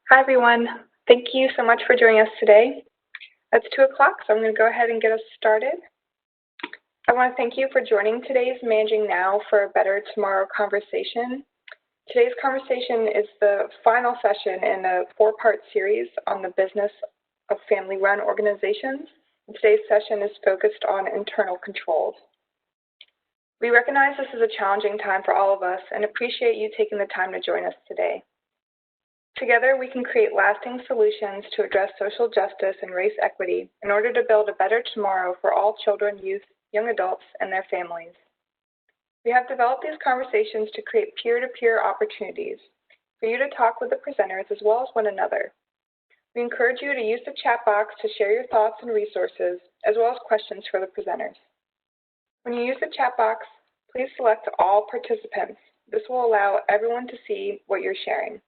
Hi, everyone. Thank you so much for joining us today. It's 2 o'clock, so I'm going to go ahead and get us started. I want to thank you for joining today's Managing Now for a Better Tomorrow conversation. Today's conversation is the final session in a 4-part series on the business of family-run organizations. Today's session is focused on internal controls. We recognize this is a challenging time for all of us and appreciate you taking the time to join us today. Together, we can create lasting solutions to address social justice and race equity in order to build a better tomorrow for all children, youth, young adults, and their families. We have developed these conversations to create peer-to-peer opportunities for you to talk with the presenters as well as one another. We encourage you to use the chat box to share your thoughts and resources, as well as questions for the presenters. When you use the chat box, please select all participants. This will allow everyone to see what you're sharing.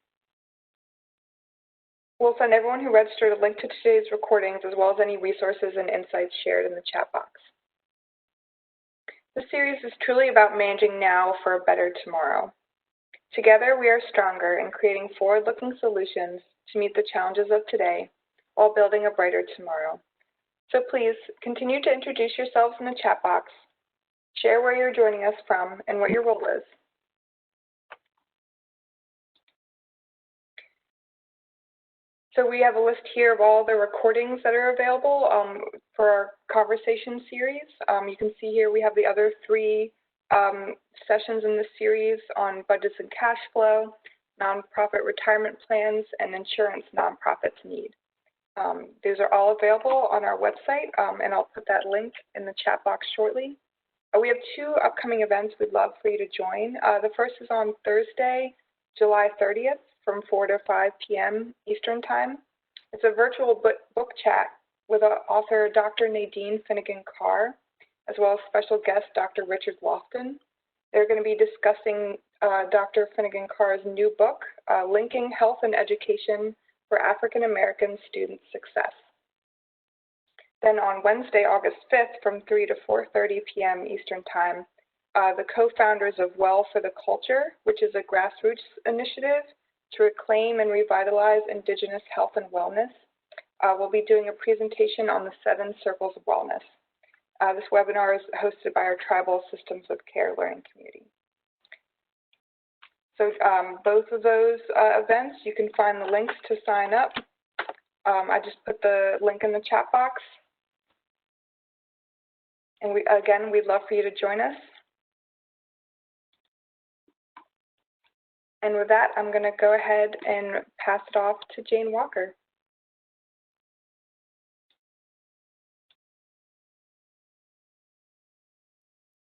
We'll send everyone who registered a link to today's recordings as well as any resources and insights shared in the chat box. This series is truly about managing now for a better tomorrow. Together, we are stronger in creating forward-looking solutions to meet the challenges of today while building a brighter tomorrow. So please continue to introduce yourselves in the chat box, share where you're joining us from and what your role is. So we have a list here of all the recordings that are available for our conversation series. You can see here we have the other 3 sessions in this series on budgets and cash flow, nonprofit retirement plans, and insurance nonprofits need. These are all available on our website, and I'll put that link in the chat box shortly. We have 2 upcoming events we'd love for you to join. The first is on Thursday, July 30th. From 4 to 5 p.m. Eastern Time. It's a virtual book chat with author Dr. Nadine Finnegan-Carr, as well as special guest Dr. Richard Lofton. They're going to be discussing Dr. Finnegan-Carr's new book, Linking Health and Education for African American Student Success. Then on Wednesday, August 5th, from 3 to 4:30 p.m. Eastern Time, the co-founders of Well for the Culture, which is a grassroots initiative to reclaim and revitalize Indigenous health and wellness. We'll be doing a presentation on the 7 circles of wellness. This webinar is hosted by our Tribal Systems of Care Learning Community. So both of those events, you can find the links to sign up. I just put the link in the chat box. And again, we'd love for you to join us. And with that, I'm going to go ahead and pass it off to Jane Walker.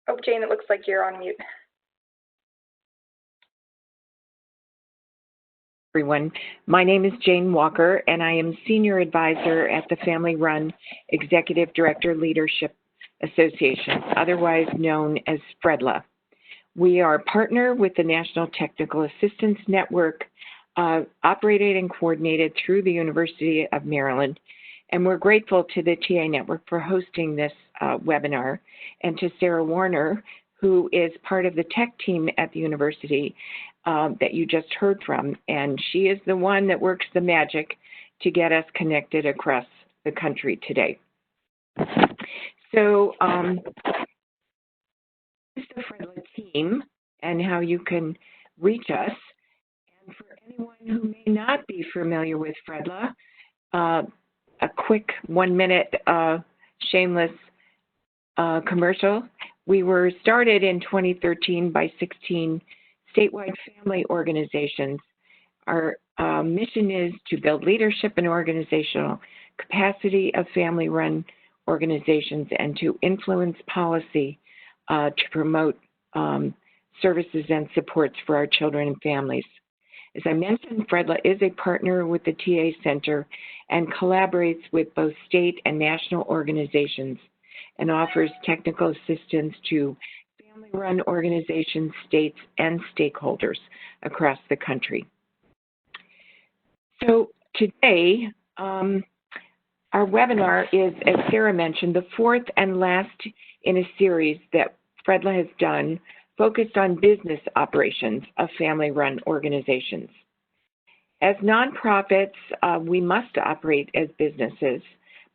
Oh, Jane, it looks like you're on mute. Everyone, my name is Jane Walker, and I am Senior Advisor at the Family Run Executive Director Leadership Association, otherwise known as FREDLA. We are a partner with the National Technical Assistance Network, operated and coordinated through the University of Maryland. And we're grateful to the TA Network for hosting this webinar, and to Sarah Warner, who is part of the tech team at the university that you just heard from. And she is the one that works the magic to get us connected across the country today. So, this is the FREDLA team and how you can reach us. And for anyone who may not be familiar with FREDLA, a quick 1-minute shameless commercial. We were started in 2013 by 16 statewide family organizations. Our mission is to build leadership and organizational capacity of family-run organizations and to influence policy to promote services and supports for our children and families. As I mentioned, FREDLA is a partner with the TA Center and collaborates with both state and national organizations and offers technical assistance to family-run organizations, states, and stakeholders across the country. So today, our webinar is, as Sarah mentioned, the 4th and last in a series that FREDLA has done focused on business operations of family-run organizations. As nonprofits, we must operate as businesses,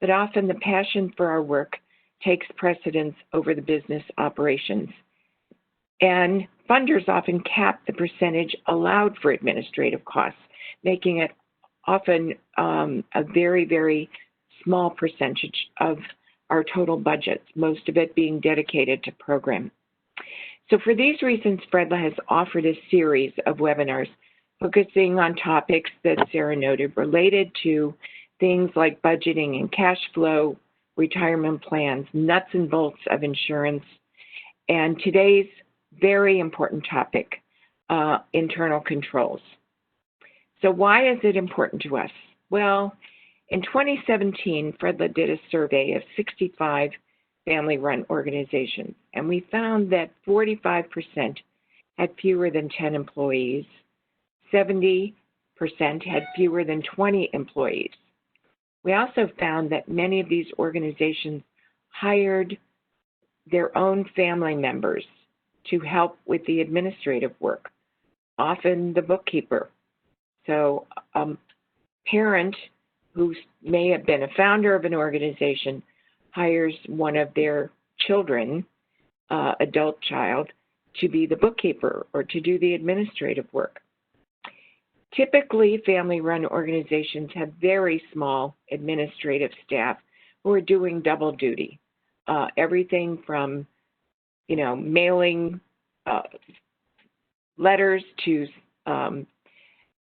but often the passion for our work takes precedence over the business operations. And funders often cap the percentage allowed for administrative costs, making it often a very, very small percentage of our total budgets, most of it being dedicated to program. So for these reasons, FREDLA has offered a series of webinars focusing on topics that Sarah noted related to things like budgeting and cash flow, retirement plans, nuts and bolts of insurance, and today's very important topic, internal controls. So why is it important to us? Well, in 2017, FREDLA did a survey of 65 family-run organizations, and we found that 45% had fewer than 10 employees, 70% had fewer than 20 employees. We also found that many of these organizations hired their own family members to help with the administrative work, often the bookkeeper. So a parent who may have been a founder of an organization hires one of their children, adult child, to be the bookkeeper or to do the administrative work. Typically, family-run organizations have very small administrative staff who are doing double duty. Everything from, mailing letters to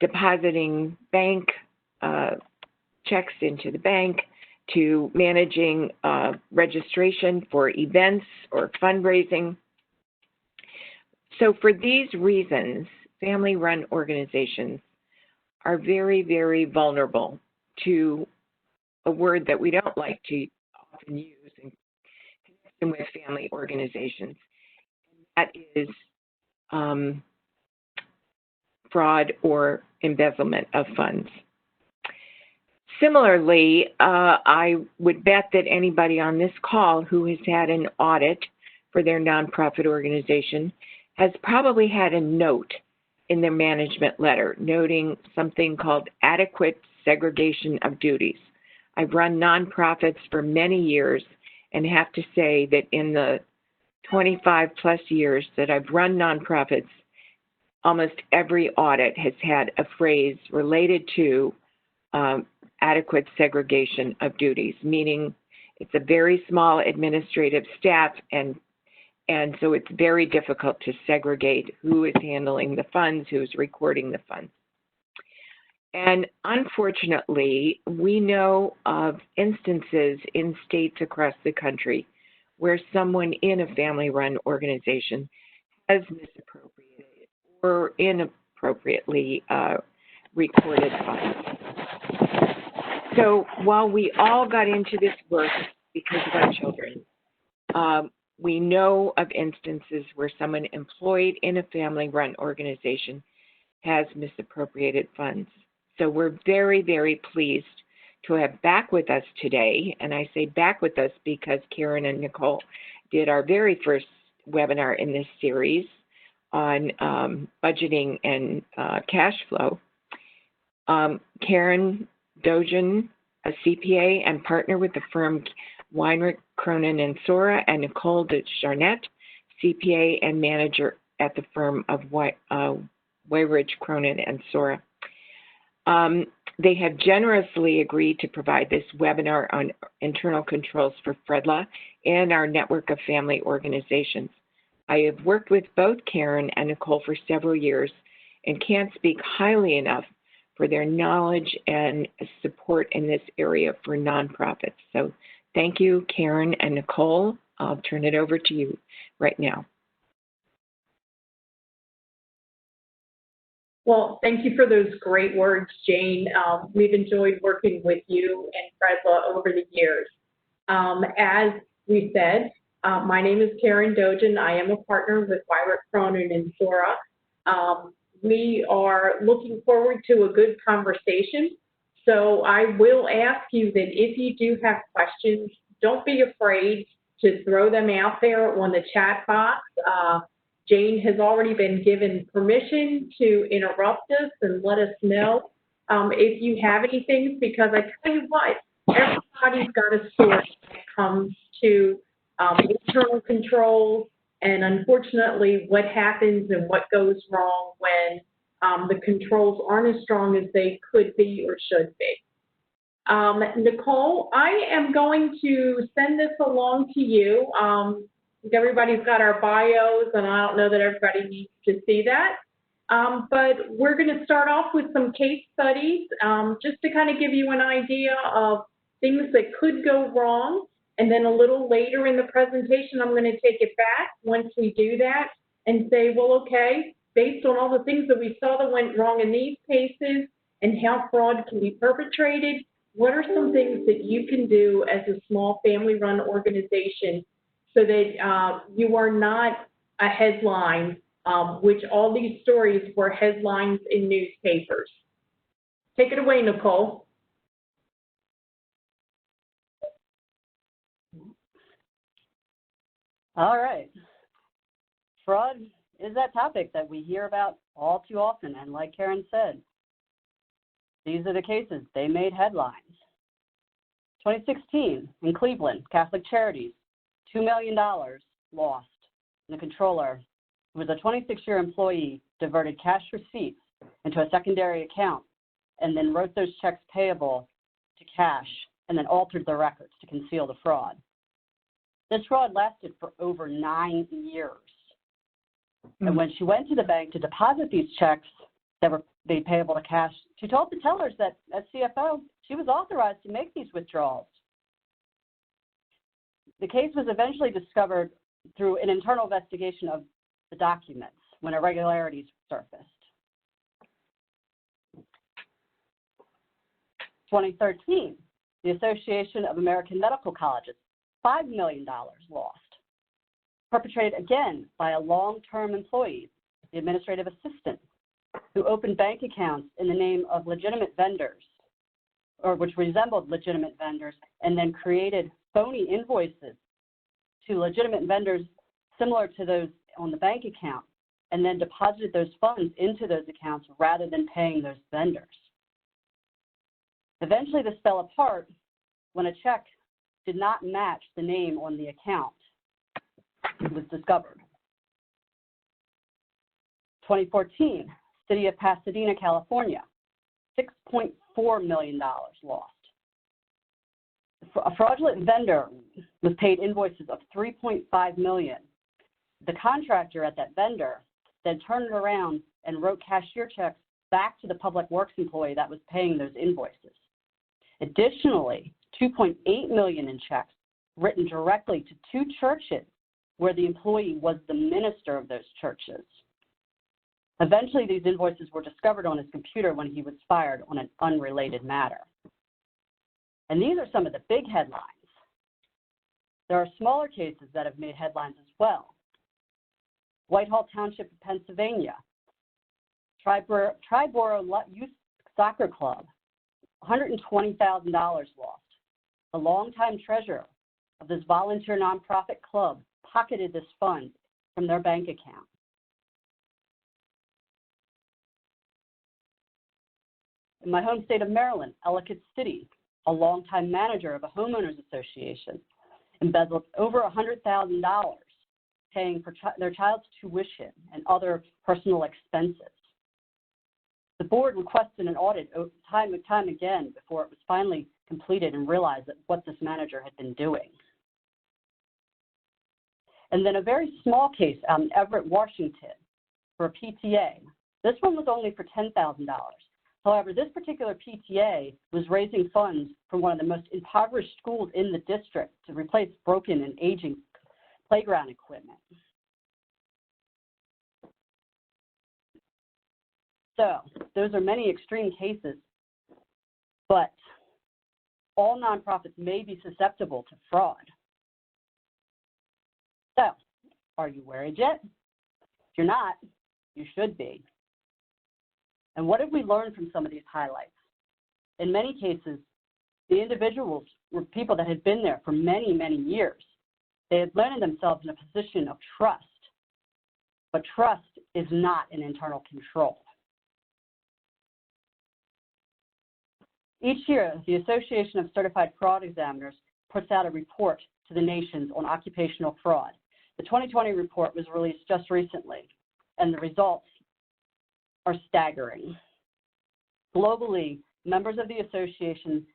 depositing bank checks into the bank, to managing registration for events or fundraising. So for these reasons, family-run organizations are very, very vulnerable to a word that we don't like to often use in connection with family organizations, and that is fraud or embezzlement of funds. Similarly, I would bet that anybody on this call who has had an audit for their nonprofit organization has probably had a note in their management letter noting something called adequate segregation of duties. I've run nonprofits for many years and have to say that in the 25 plus years that I've run nonprofits, almost every audit has had a phrase related to adequate segregation of duties, meaning it's a very small administrative staff, and so it's very difficult to segregate who is handling the funds, who's recording the funds. And unfortunately, we know of instances in states across the country where someone in a family-run organization has misappropriated or inappropriately recorded funds. So while we all got into this work because of our children, we know of instances where someone employed in a family-run organization has misappropriated funds. So we're very, very pleased to have back with us today, and I say back with us because Karen and Nicole did our very first webinar in this series on budgeting and cash flow. Karen Dojan, a CPA and partner with the firm Weyrich, Cronin, and Sorra, and Nicole DeJarnette, CPA and manager at the firm of Weyrich, Cronin, and Sorra. They have generously agreed to provide this webinar on internal controls for FREDLA and our network of family organizations. I have worked with both Karen and Nicole for several years and can't speak highly enough for their knowledge and support in this area for nonprofits. So thank you, Karen and Nicole. I'll turn it over to you right now. Well, thank you for those great words, Jane. We've enjoyed working with you and FREDLA over the years. As we said, my name is Karen Dojan. I am a partner with Weyrich, Cronin, and Sorra. We are looking forward to a good conversation. So I will ask you that if you do have questions, don't be afraid to throw them out there on the chat box. Jane has already been given permission to interrupt us and let us know if you have any things, because I tell you what, everybody's got a story when it comes to internal controls, and unfortunately what happens and what goes wrong when the controls aren't as strong as they could be or should be. Nicole, I am going to send this along to you. Everybody's got our bios, and I don't know that everybody needs to see that. But we're going to start off with some case studies, just to kind of give you an idea of things that could go wrong. And then a little later in the presentation, I'm going to take it back once we do that and say, well, okay, based on all the things that we saw that went wrong in these cases and how fraud can be perpetrated, what are some things that you can do as a small family-run organization so that you are not a headline, which all these stories were headlines in newspapers. Take it away, Nicole. All right. Fraud is that topic that we hear about all too often, and like Karen said, these are the cases. They made headlines. 2016, in Cleveland, Catholic Charities, $2 million lost. And the controller, who was a 26-year employee, diverted cash receipts into a secondary account and then wrote those checks payable to cash and then altered the records to conceal the fraud. This fraud lasted for over 9 years. And when she went to the bank to deposit these checks that were made payable to cash, she told the tellers that as CFO, she was authorized to make these withdrawals. The case was eventually discovered through an internal investigation of the documents when irregularities surfaced. 2013, the Association of American Medical Colleges, $5 million lost, perpetrated again by a long-term employee, the administrative assistant, who opened bank accounts in the name of legitimate vendors, or which resembled legitimate vendors, and then created phony invoices to legitimate vendors similar to those on the bank account, and then deposited those funds into those accounts rather than paying those vendors. Eventually, this fell apart when a check did not match the name on the account. It was discovered. 2014, City of Pasadena, California, $6.4 million lost. A fraudulent vendor was paid invoices of $3.5 million. The contractor at that vendor then turned it around and wrote cashier checks back to the public works employee that was paying those invoices. Additionally, $2.8 million in checks written directly to 2 churches where the employee was the minister of those churches. Eventually, these invoices were discovered on his computer when he was fired on an unrelated matter. And these are some of the big headlines. There are smaller cases that have made headlines as well. Whitehall Township of Pennsylvania, Triborough Youth Soccer Club, $120,000 lost. The longtime treasurer of this volunteer nonprofit club pocketed this fund from their bank account. In my home state of Maryland, Ellicott City, a longtime manager of a homeowners association, embezzled over $100,000 paying for their child's tuition and other personal expenses. The board requested an audit time and time again before it was finally completed and realized that what this manager had been doing. And then a very small case out in Everett, Washington, for a PTA. This one was only for $10,000. However, this particular PTA was raising funds for one of the most impoverished schools in the district to replace broken and aging playground equipment. So those are many extreme cases, but all nonprofits may be susceptible to fraud. So, are you worried yet? If you're not, you should be. And what have we learned from some of these highlights? In many cases, the individuals were people that had been there for many, many years. They had landed themselves in a position of trust, but trust is not an internal control. Each year, the Association of Certified Fraud Examiners puts out a report to the nations on occupational fraud. The 2020 report was released just recently, and the results are staggering. Globally, members of the association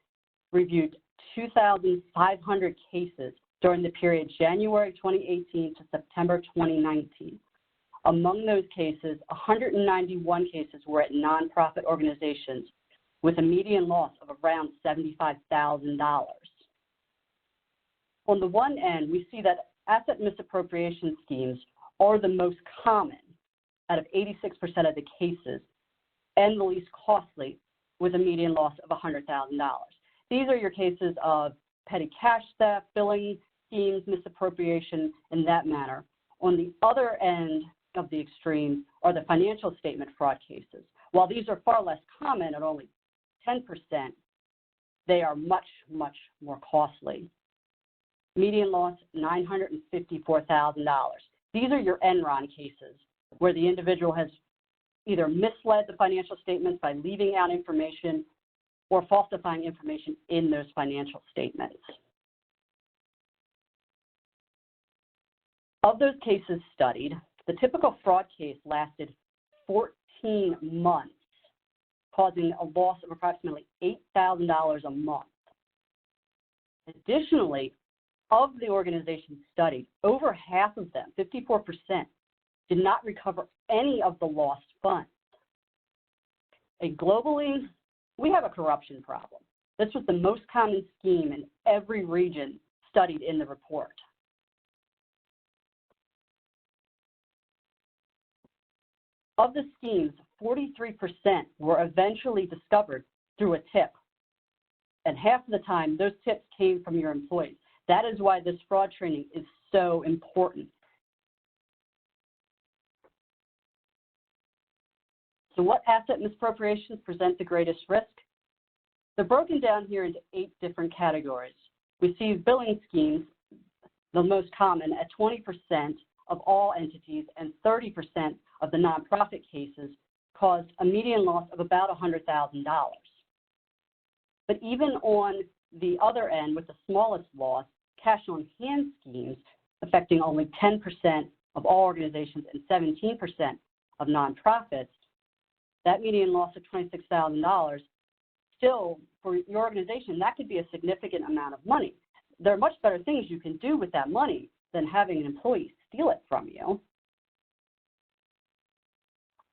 reviewed 2,500 cases during the period January 2018 to September 2019. Among those cases, 191 cases were at nonprofit organizations with a median loss of around $75,000. On the one end, we see that asset misappropriation schemes are the most common out of 86% of the cases and the least costly with a median loss of $100,000. These are your cases of petty cash theft, billing schemes, misappropriation in that manner. On the other end of the extreme are the financial statement fraud cases. While these are far less common at only 10%, they are much, much more costly. Median loss, $954,000. These are your Enron cases where the individual has either misled the financial statements by leaving out information or falsifying information in those financial statements. Of those cases studied, the typical fraud case lasted 14 months, causing a loss of approximately $8,000 a month. Additionally, of the organizations studied, over half of them, 54%, did not recover any of the lost funds. And globally, we have a corruption problem. This was the most common scheme in every region studied in the report. Of the schemes, 43% were eventually discovered through a tip. And half of the time, those tips came from your employees. That is why this fraud training is so important. So what asset misappropriations present the greatest risk? They're broken down here into 8 different categories. We see billing schemes, the most common, at 20% of all entities, and 30% of the nonprofit cases caused a median loss of about $100,000. But even on the other end, with the smallest loss, cash on hand schemes affecting only 10% of all organizations and 17% of nonprofits, that median loss of $26,000, still for your organization, that could be a significant amount of money. There are much better things you can do with that money than having an employee steal it from you.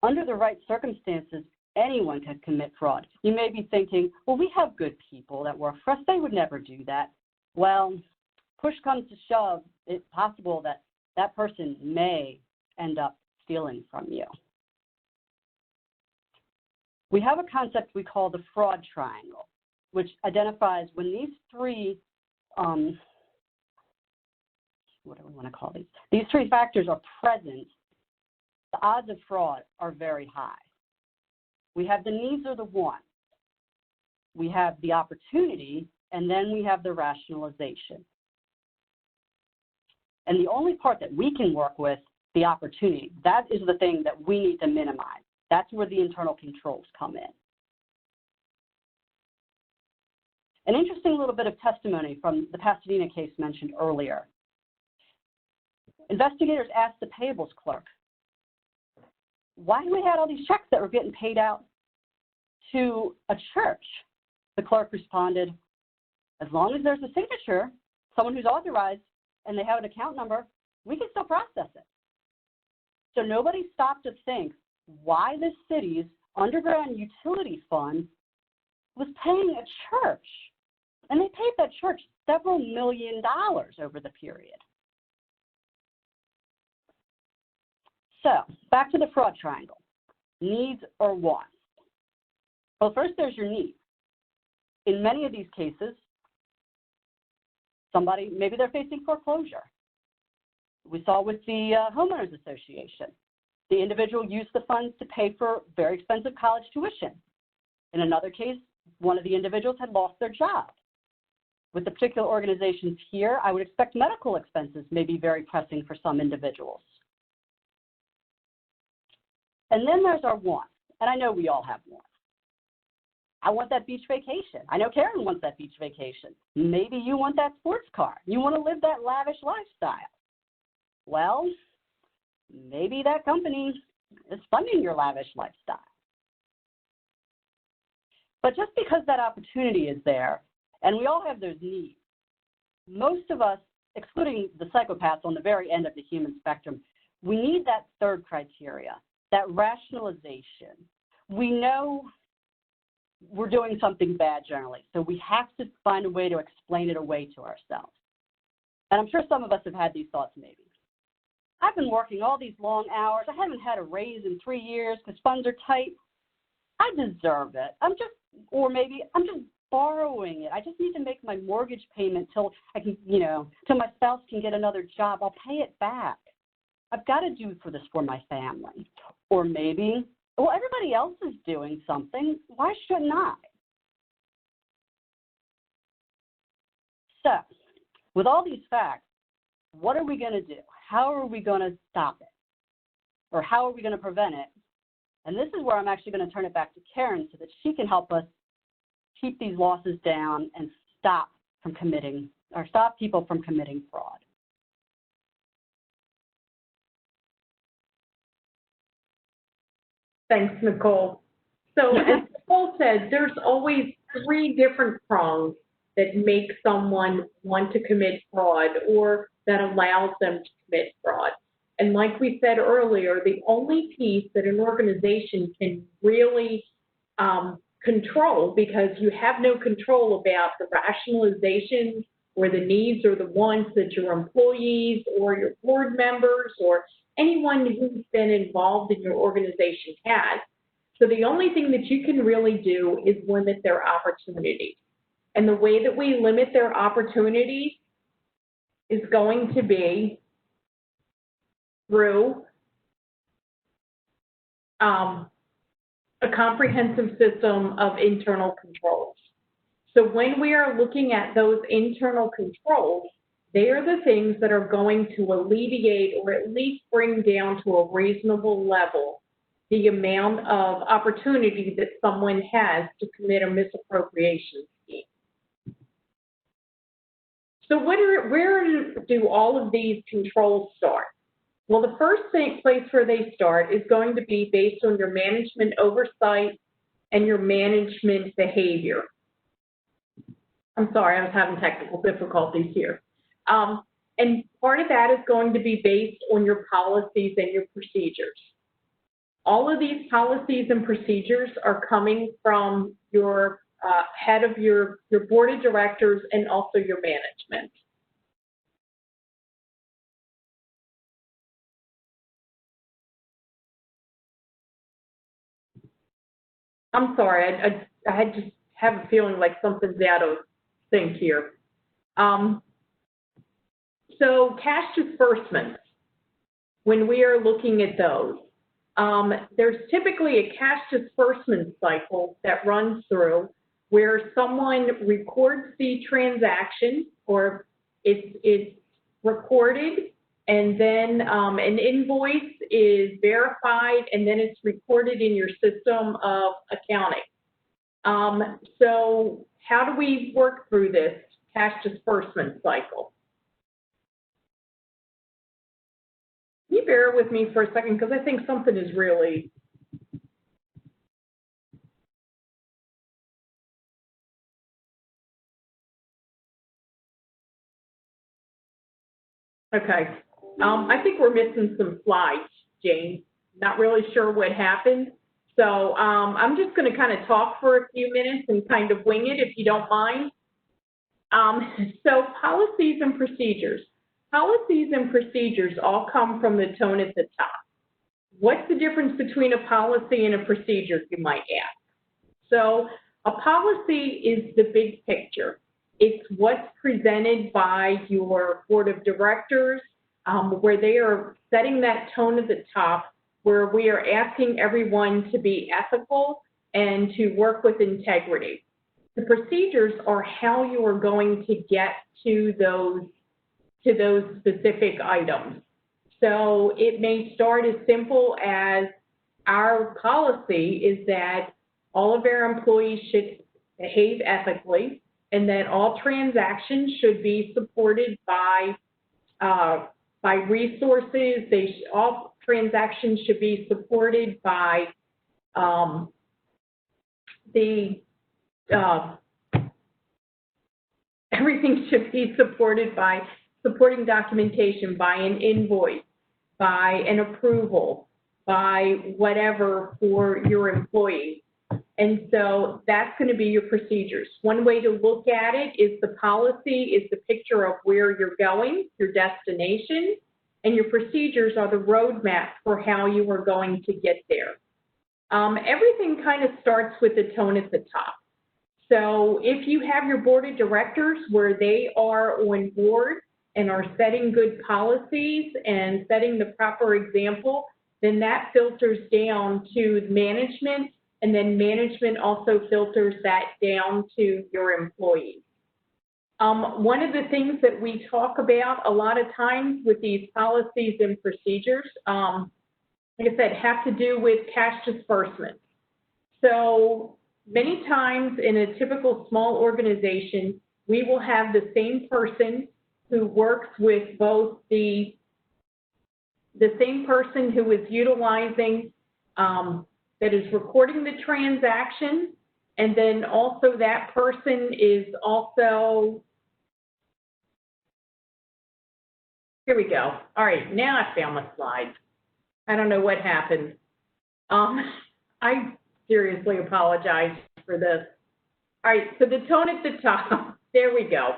Under the right circumstances, anyone can commit fraud. You may be thinking, well, we have good people that work for us. They would never do that. Well, push comes to shove, it's possible that that person may end up stealing from you. We have a concept we call the fraud triangle, which identifies when these three, what do we want to call these? These 3 factors are present, the odds of fraud are very high. We have the needs or the wants. We have the opportunity, and then we have the rationalization. And the only part that we can work with, the opportunity, that is the thing that we need to minimize. That's where the internal controls come in. An interesting little bit of testimony from the Pasadena case mentioned earlier. Investigators asked the payables clerk, why do we have all these checks that were getting paid out to a church? The clerk responded, as long as there's a signature, someone who's authorized, and they have an account number, we can still process it. So nobody stopped to think why the city's underground utility fund was paying a church. And they paid that church several $1 million over the period. So back to the fraud triangle, needs or wants. Well, first there's your needs. In many of these cases, somebody, maybe they're facing foreclosure. We saw with the homeowners association. The individual used the funds to pay for very expensive college tuition. In another case, one of the individuals had lost their job. With the particular organizations here, I would expect medical expenses may be very pressing for some individuals. And then there's our wants, and I know we all have wants. I want that beach vacation. I know Karen wants that beach vacation. Maybe you want that sports car. You want to live that lavish lifestyle. Well, maybe that company is funding your lavish lifestyle. But just because that opportunity is there, and we all have those needs, most of us, excluding the psychopaths on the very end of the human spectrum, we need that third criteria, that rationalization. We know we're doing something bad generally, so we have to find a way to explain it away to ourselves. And I'm sure some of us have had these thoughts maybe. I've been working all these long hours. I haven't had a raise in 3 years because funds are tight. I deserve it. Or maybe I'm just borrowing it. I just need to make my mortgage payment till I can, till my spouse can get another job. I'll pay it back. I've got to do this for my family. Or maybe, well, everybody else is doing something. Why shouldn't I? So, with all these facts, what are we going to do? How are we going to stop it? Or how are we going to prevent it? And this is where I'm actually going to turn it back to Karen so that she can help us keep these losses down and stop people from committing fraud. Thanks, Nicole. So as Nicole said, there's always 3 different prongs that make someone want to commit fraud or that allows them to commit fraud. And like we said earlier, the only piece that an organization can really control, because you have no control about the rationalization or the needs or the wants that your employees or your board members or anyone who's been involved in your organization has. So the only thing that you can really do is limit their opportunities. And the way that we limit their opportunities is going to be through a comprehensive system of internal controls. So when we are looking at those internal controls, they are the things that are going to alleviate or at least bring down to a reasonable level the amount of opportunity that someone has to commit a misappropriation scheme. So where do all of these controls start? Well, the first place where they start is going to be based on your management oversight and your management behavior. I'm sorry, I was having technical difficulties here. And part of that is going to be based on your policies and your procedures. All of these policies and procedures are coming from your head of your board of directors and also your management. I'm sorry, I just have a feeling like something's out of sync here. So cash disbursements, when we are looking at those, there's typically a cash disbursement cycle that runs through where someone records the transaction, or it's recorded, and then an invoice is verified, and then it's recorded in your system of accounting. So how do we work through this cash disbursement cycle? Can you bear with me for a second, because I think something is really... Okay, I think we're missing some slides, Jane. Not really sure what happened. So I'm just going to kind of talk for a few minutes and kind of wing it, if you don't mind. So policies and procedures. Policies and procedures all come from the tone at the top. What's the difference between a policy and a procedure, you might ask? So a policy is the big picture. It's what's presented by your board of directors, where they are setting that tone at the top, where we are asking everyone to be ethical and to work with integrity. The procedures are how you are going to get to those specific items. So it may start as simple as our policy is that all of our employees should behave ethically, and that all transactions should be supported by resources. All transactions should be supported by everything should be supported by supporting documentation, by an invoice, by an approval, by whatever for your employees. And so that's going to be your procedures. One way to look at it is the policy is the picture of where you're going, your destination, and your procedures are the roadmap for how you are going to get there. Everything kind of starts with the tone at the top. So if you have your board of directors where they are on board and are setting good policies and setting the proper example, then that filters down to management, and then management also filters that down to your employees. One of the things that we talk about a lot of times with these policies and procedures, like I said, have to do with cash disbursements. So many times in a typical small organization, we will have the same person who works with both the same person who is utilizing, that is recording the transaction, and then also that person is also, here we go. All right, now I found my slides. I don't know what happened. I seriously apologize for this. All right, so the tone at the top, there we go.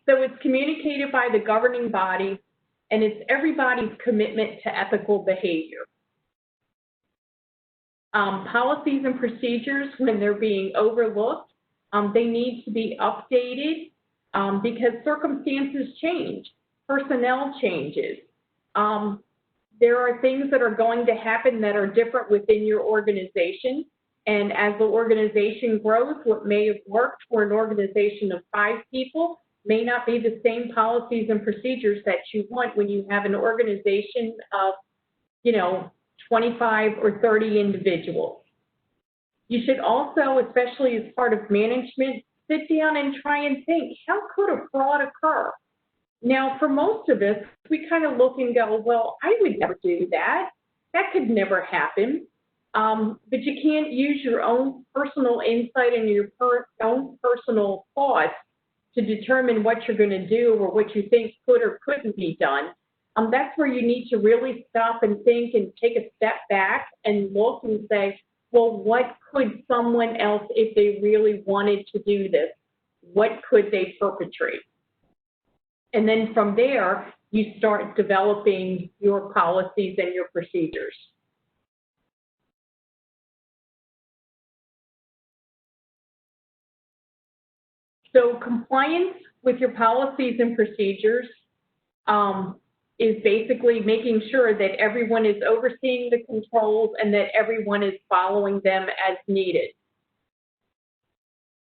So it's communicated by the governing body, and it's everybody's commitment to ethical behavior. Policies and procedures, when they're being overlooked, they need to be updated because circumstances change, personnel changes. There are things that are going to happen that are different within your organization, and as the organization grows, what may have worked for an organization of 5 people may not be the same policies and procedures that you want when you have an organization of, 25 or 30 individuals. You should also, especially as part of management, sit down and try and think, how could a fraud occur? Now, for most of us, we kind of look and go, well, I would never do that. That could never happen. But you can't use your own personal insight and your own personal thoughts to determine what you're going to do or what you think could or couldn't be done. That's where you need to really stop and think and take a step back and look and say, well, what could someone else, if they really wanted to do this, what could they perpetrate? And then from there, you start developing your policies and your procedures. So compliance with your policies and procedures is basically making sure that everyone is overseeing the controls and that everyone is following them as needed.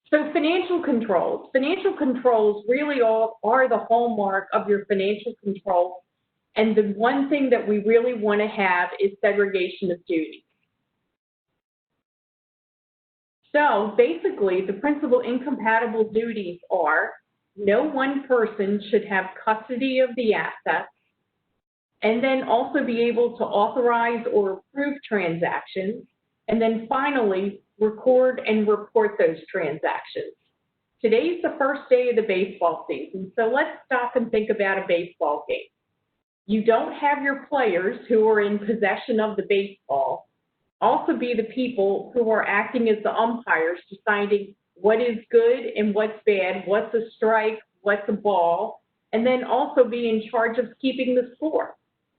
So financial controls really are the hallmark of your financial controls. And the one thing that we really want to have is segregation of duties. So basically, the principal incompatible duties are no one person should have custody of the assets, and then also be able to authorize or approve transactions, and then finally, record and report those transactions. Today's the first day of the baseball season, so let's stop and think about a baseball game. You don't have your players who are in possession of the baseball also be the people who are acting as the umpires, deciding what is good and what's bad, what's a strike, what's a ball, and then also be in charge of keeping the score.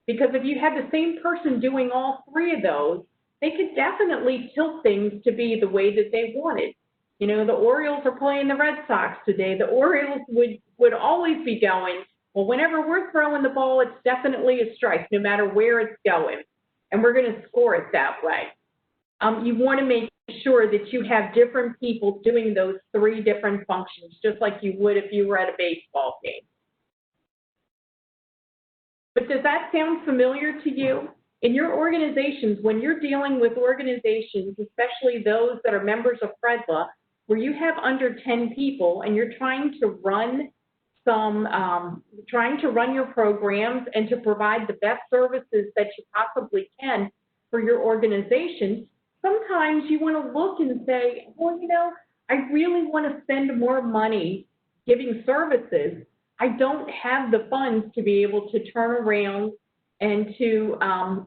Because if you had the same person doing all 3 of those, they could definitely tilt things to be the way that they wanted. The Orioles are playing the Red Sox today. The Orioles would always be going, well, whenever we're throwing the ball, it's definitely a strike, no matter where it's going. And we're going to score it that way. You want to make sure that you have different people doing those 3 different functions, just like you would if you were at a baseball game. But does that sound familiar to you? In your organizations, when you're dealing with organizations, especially those that are members of FREDLA, where you have under 10 people and you're trying to run your programs and to provide the best services that you possibly can for your organization, sometimes you want to look and say, well, you know, I really want to spend more money giving services. I don't have the funds to be able to turn around and to,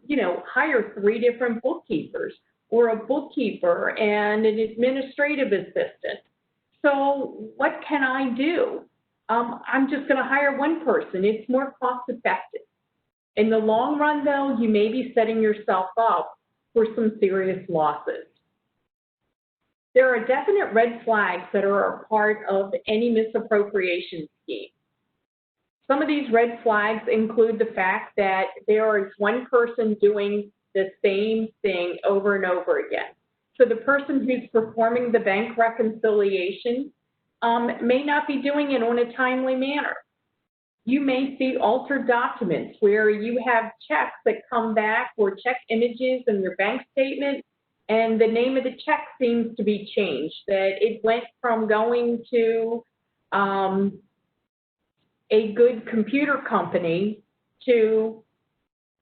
you know, hire 3 different bookkeepers or a bookkeeper and an administrative assistant. So what can I do? I'm just going to hire one person. It's more cost effective. In the long run, though, you may be setting yourself up for some serious losses. There are definite red flags that are a part of any misappropriation scheme. Some of these red flags include the fact that there is one person doing the same thing over and over again. So the person who's performing the bank reconciliation may not be doing it on a timely manner. You may see altered documents where you have checks that come back or check images in your bank statement, and the name of the check seems to be changed, that it went from going to a good computer company to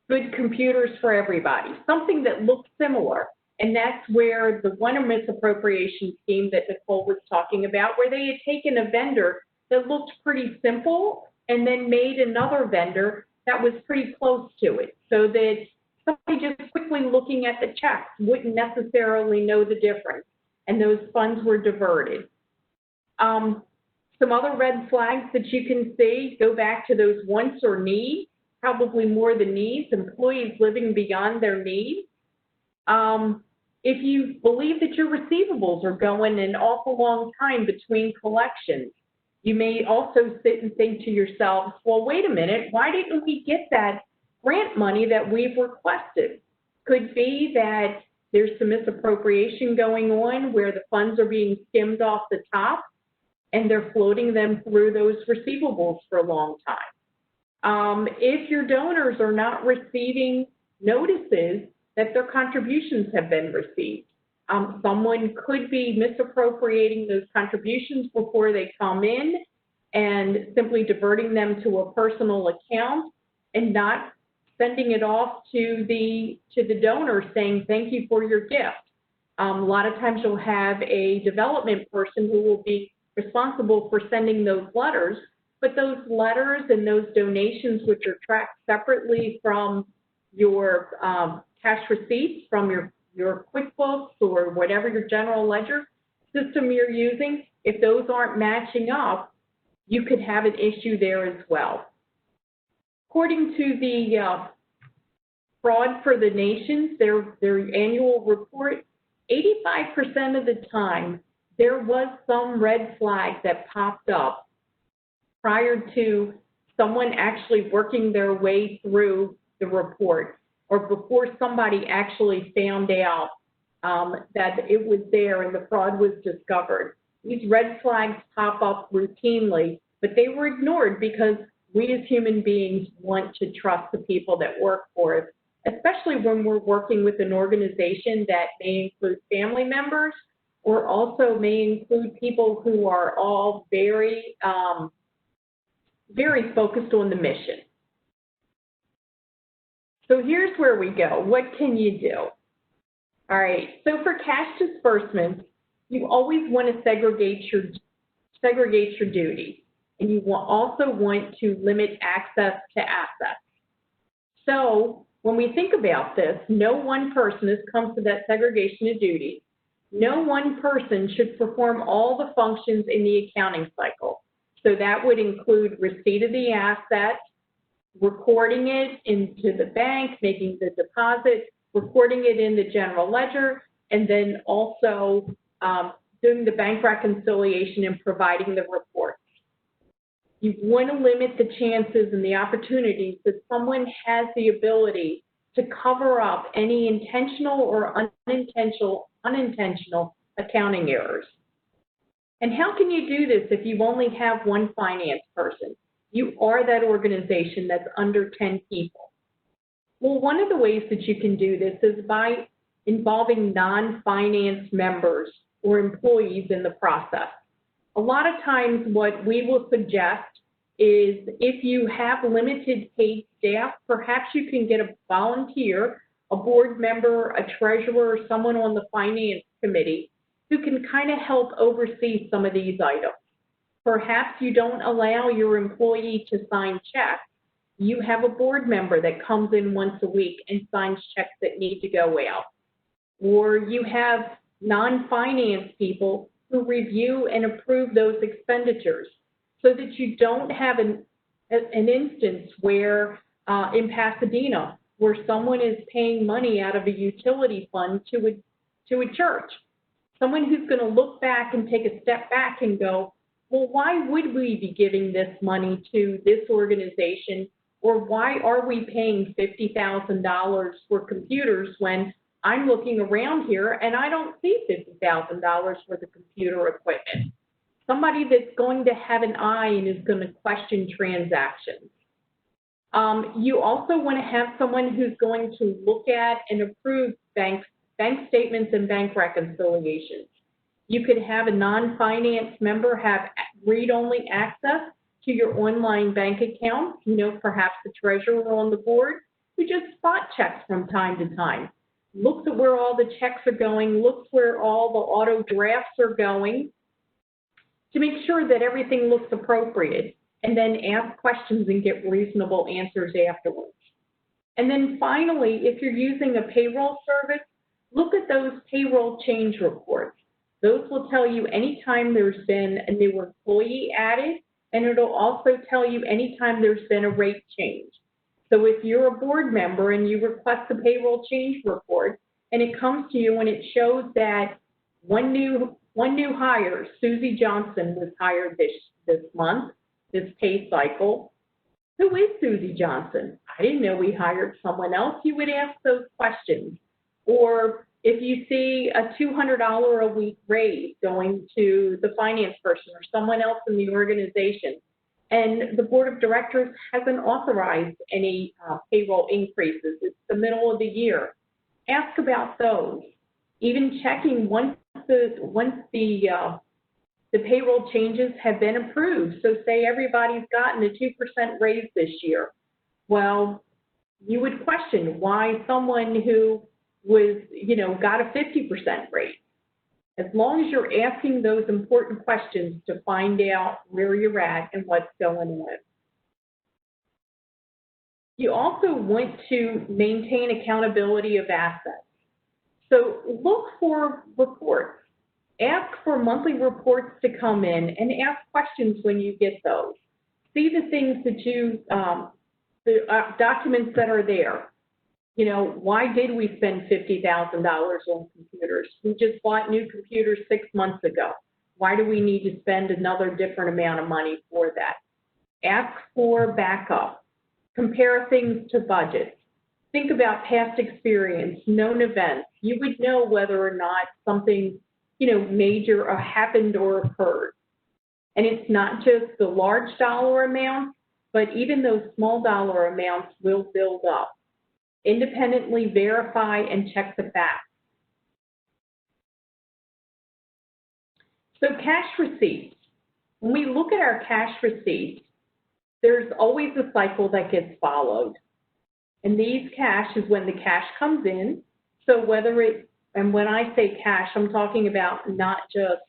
good computers for everybody, something that looks similar. And that's where the one misappropriation scheme that Nicole was talking about, where they had taken a vendor that looked pretty simple and then made another vendor that was pretty close to it, so that somebody just quickly looking at the checks wouldn't necessarily know the difference, and those funds were diverted. Some other red flags that you can see go back to those wants or needs, probably more the needs, employees living beyond their needs. If you believe that your receivables are going an awful long time between collections, you may also sit and think to yourselves, well, wait a minute, why didn't we get that grant money that we've requested? Could be that there's some misappropriation going on where the funds are being skimmed off the top and they're floating them through those receivables for a long time. If your donors are not receiving notices that their contributions have been received, someone could be misappropriating those contributions before they come in and simply diverting them to a personal account and not sending it off to the donor saying, thank you for your gift. A lot of times you'll have a development person who will be responsible for sending those letters, but those letters and those donations, which are tracked separately from your cash receipts, from your QuickBooks or whatever your general ledger system you're using, if those aren't matching up, you could have an issue there as well. According to the Fraud for the Nations, their annual report, 85% of the time, there was some red flag that popped up prior to someone actually working their way through the report, or before somebody actually found out that it was there and the fraud was discovered. These red flags pop up routinely, but they were ignored because we as human beings want to trust the people that work for us, especially when we're working with an organization that may include family members or also may include people who are all very, very focused on the mission. So here's where we go. What can you do? All right, so for cash disbursements, you always want to segregate your duties, and you will also want to limit access to assets. So when we think about this, no one person, this comes to that segregation of duties, no one person should perform all the functions in the accounting cycle. So that would include receipt of the asset, recording it into the bank, making the deposit, recording it in the general ledger, and then also doing the bank reconciliation and providing the reports. You want to limit the chances and the opportunities that someone has the ability to cover up any intentional or unintentional accounting errors. And how can you do this if you only have one finance person? You are that organization that's under 10 people. Well, one of the ways that you can do this is by involving non-finance members or employees in the process. A lot of times what we will suggest is if you have limited paid staff, perhaps you can get a volunteer, a board member, a treasurer, or someone on the finance committee who can kind of help oversee some of these items. Perhaps you don't allow your employee to sign checks. You have a board member that comes in once a week and signs checks that need to go out. Or you have non-finance people who review and approve those expenditures so that you don't have an instance where in Pasadena where someone is paying money out of a utility fund to a church. Someone who's going to look back and take a step back and go, well, why would we be giving this money to this organization, or why are we paying $50,000 for computers when I'm looking around here and I don't see $50,000 for the computer equipment? Somebody that's going to have an eye and is going to question transactions. You also want to have someone who's going to look at and approve bank statements and bank reconciliations. You could have a non-finance member have read-only access to your online bank account, perhaps the treasurer on the board, who just spot checks from time to time. Looks at where all the checks are going, looks where all the auto drafts are going to make sure that everything looks appropriate, and then ask questions and get reasonable answers afterwards. And then finally, if you're using a payroll service, look at those payroll change reports. Those will tell you anytime there's been a new employee added, and it'll also tell you anytime there's been a rate change. So if you're a board member and you request a payroll change report, and it comes to you and it shows that one new hire, Susie Johnson, was hired this month, this pay cycle. Who is Susie Johnson? I didn't know we hired someone else. You would ask those questions. Or if you see a $200 a week raise going to the finance person or someone else in the organization, and the board of directors hasn't authorized any payroll increases, it's the middle of the year, ask about those. Even checking once the payroll changes have been approved. So say everybody's gotten a 2% raise this year. Well, you would question why someone who was, got a 50% raise. As long as you're asking those important questions to find out where you're at and what's going on. You also want to maintain accountability of assets. So look for reports. Ask for monthly reports to come in and ask questions when you get those. See the things that the documents that are there. Why did we spend $50,000 on computers? We just bought new computers 6 months ago. Why do we need to spend another different amount of money for that? Ask for backup. Compare things to budgets. Think about past experience, known events. You would know whether or not something, major happened or occurred. And it's not just the large dollar amounts, but even those small dollar amounts will build up. Independently verify and check the facts. So cash receipts. When we look at our cash receipts, there's always a cycle that gets followed. And these cash is when the cash comes in. So and when I say cash, I'm talking about not just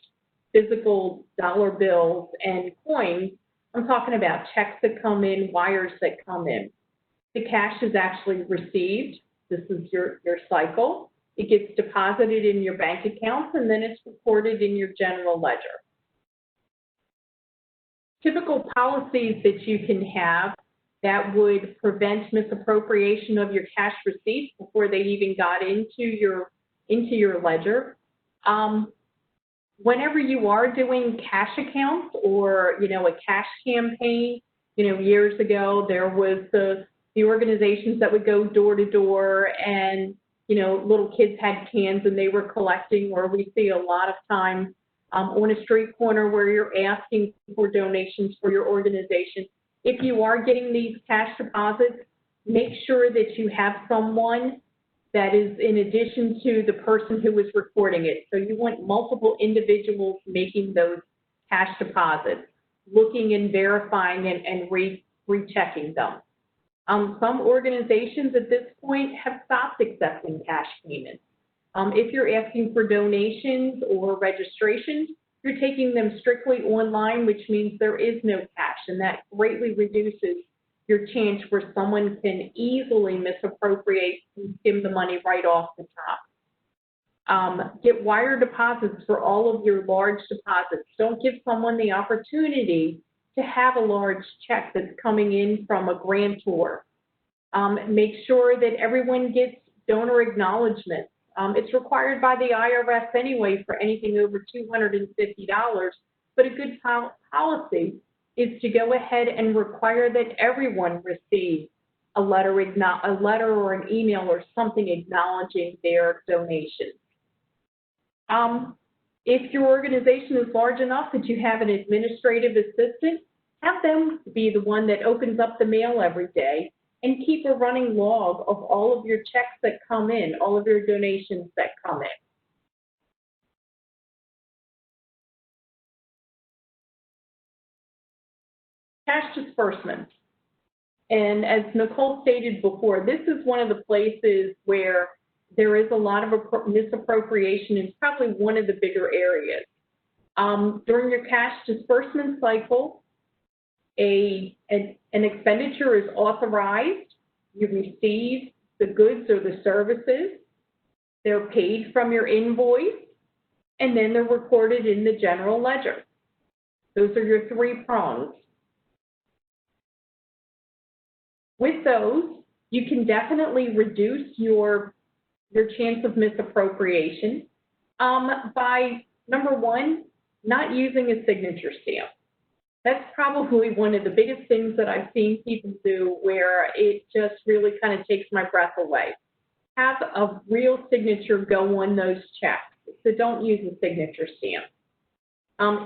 physical dollar bills and coins. I'm talking about checks that come in, wires that come in. The cash is actually received. This is your cycle. It gets deposited in your bank accounts, and then it's recorded in your general ledger. Typical policies that you can have that would prevent misappropriation of your cash receipts before they even got into your ledger. Whenever you are doing cash accounts or a cash campaign, years ago there was the organizations that would go door to door and little kids had cans and they were collecting, or we see a lot of times on a street corner where you're asking for donations for your organization. If you are getting these cash deposits, make sure that you have someone that is in addition to the person who is recording it. So you want multiple individuals making those cash deposits, looking and verifying and rechecking them. Some organizations at this point have stopped accepting cash payments. If you're asking for donations or registrations, you're taking them strictly online, which means there is no cash, and that greatly reduces your chance where someone can easily misappropriate and skim the money right off the top. Get wire deposits for all of your large deposits. Don't give someone the opportunity to have a large check that's coming in from a grantor. Make sure that everyone gets donor acknowledgments. It's required by the IRS anyway for anything over $250, but a good policy is to go ahead and require that everyone receive a letter or an email or something acknowledging their donation. If your organization is large enough that you have an administrative assistant, have them be the one that opens up the mail every day and keep a running log of all of your checks that come in, all of your donations that come in. Cash disbursements. And as Nicole stated before, this is one of the places where there is a lot of misappropriation and probably one of the bigger areas. During your cash disbursement cycle, an expenditure is authorized. You receive the goods or the services. They're paid from your invoice, and then they're recorded in the general ledger. Those are your three prongs. With those, you can definitely reduce your chance of misappropriation by, number one, not using a signature stamp. That's probably one of the biggest things that I've seen people do where it just really kind of takes my breath away. Have a real signature go on those checks, so don't use a signature stamp.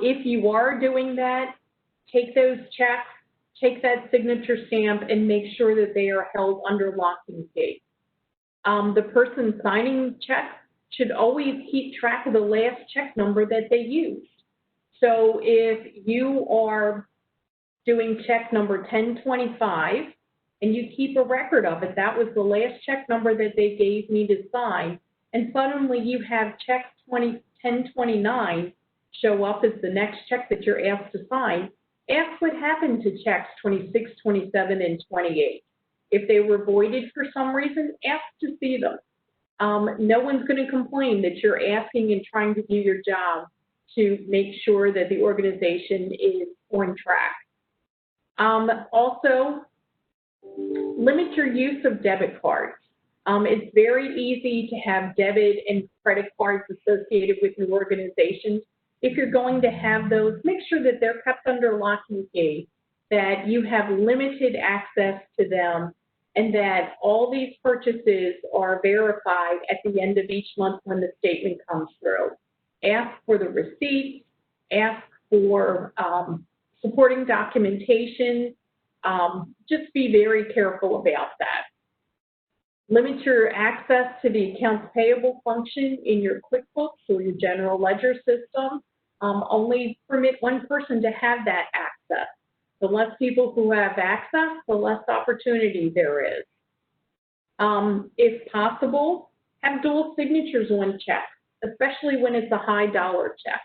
If you are doing that, take those checks, take that signature stamp, and make sure that they are held under lock and key. The person signing checks should always keep track of the last check number that they used. So if you are doing check number 1025 and you keep a record of it, that was the last check number that they gave me to sign, and suddenly you have check 1029 show up as the next check that you're asked to sign, ask what happened to checks 26, 27, and 28. If they were voided for some reason, ask to see them. No one's going to complain that you're asking and trying to do your job to make sure that the organization is on track. Also, limit your use of debit cards. It's very easy to have debit and credit cards associated with your organization. If you're going to have those, make sure that they're kept under lock and key, that you have limited access to them, and that all these purchases are verified at the end of each month when the statement comes through. Ask for the receipts, ask for supporting documentation. Just be very careful about that. Limit your access to the accounts payable function in your QuickBooks or your general ledger system. Only permit one person to have that access. The less people who have access, the less opportunity there is. If possible, have dual signatures on checks, especially when it's a high dollar check.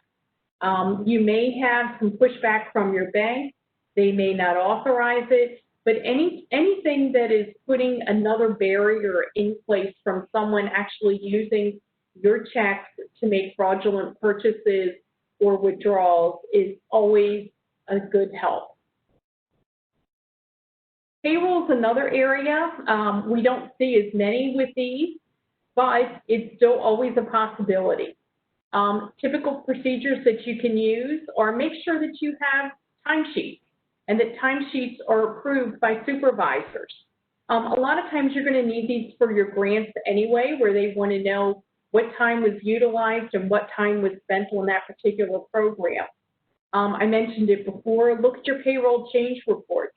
You may have some pushback from your bank. They may not authorize it, but anything that is putting another barrier in place from someone actually using your checks to make fraudulent purchases or withdrawals is always a good help. Payroll is another area. We don't see as many with these, but it's still always a possibility. Typical procedures that you can use are make sure that you have timesheets and that timesheets are approved by supervisors. A lot of times you're going to need these for your grants anyway, where they want to know what time was utilized and what time was spent on that particular program. I mentioned it before. Look at your payroll change reports.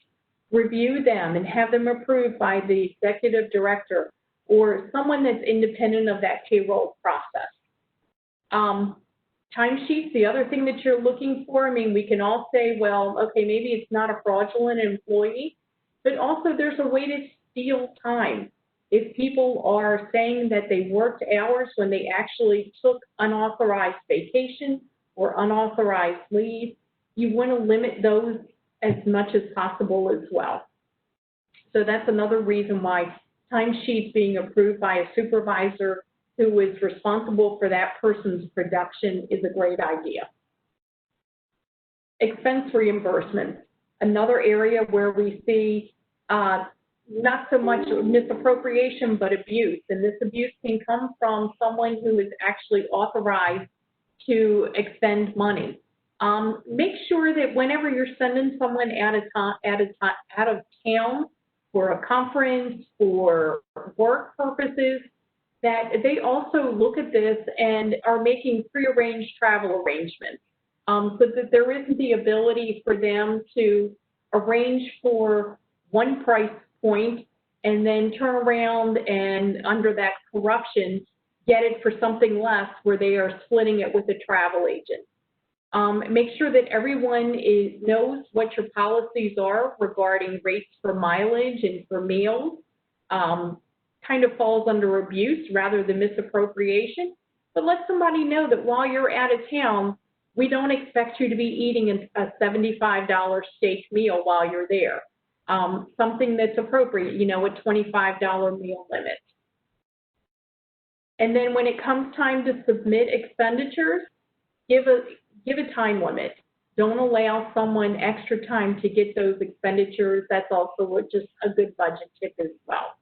review them and have them approved by the executive director or someone that's independent of that payroll process. Timesheets, the other thing that you're looking for, I mean, we can all say, well, okay, maybe it's not a fraudulent employee, but also there's a way to steal time. If people are saying that they worked hours when they actually took unauthorized vacation or unauthorized leave, you want to limit those as much as possible as well. So that's another reason why timesheets being approved by a supervisor who is responsible for that person's production is a great idea. Expense reimbursements, another area where we see not so much misappropriation, but abuse. And this abuse can come from someone who is actually authorized to expend money. Make sure that whenever you're sending someone out of town for a conference or work purposes, that they also look at this and are making prearranged travel arrangements, so that there isn't the ability for them to arrange for one price point and then turn around and under that corruption get it for something less where they are splitting it with a travel agent. Make sure that everyone knows what your policies are regarding rates for mileage and for meals. Kind of falls under abuse rather than misappropriation, but let somebody know that while you're out of town, we don't expect you to be eating a $75 steak meal while you're there. Something that's appropriate, you know, a $25 meal limit. And then when it comes time to submit expenditures, give a time limit. Don't allow someone extra time to get those expenditures. That's also just a good budget tip as well.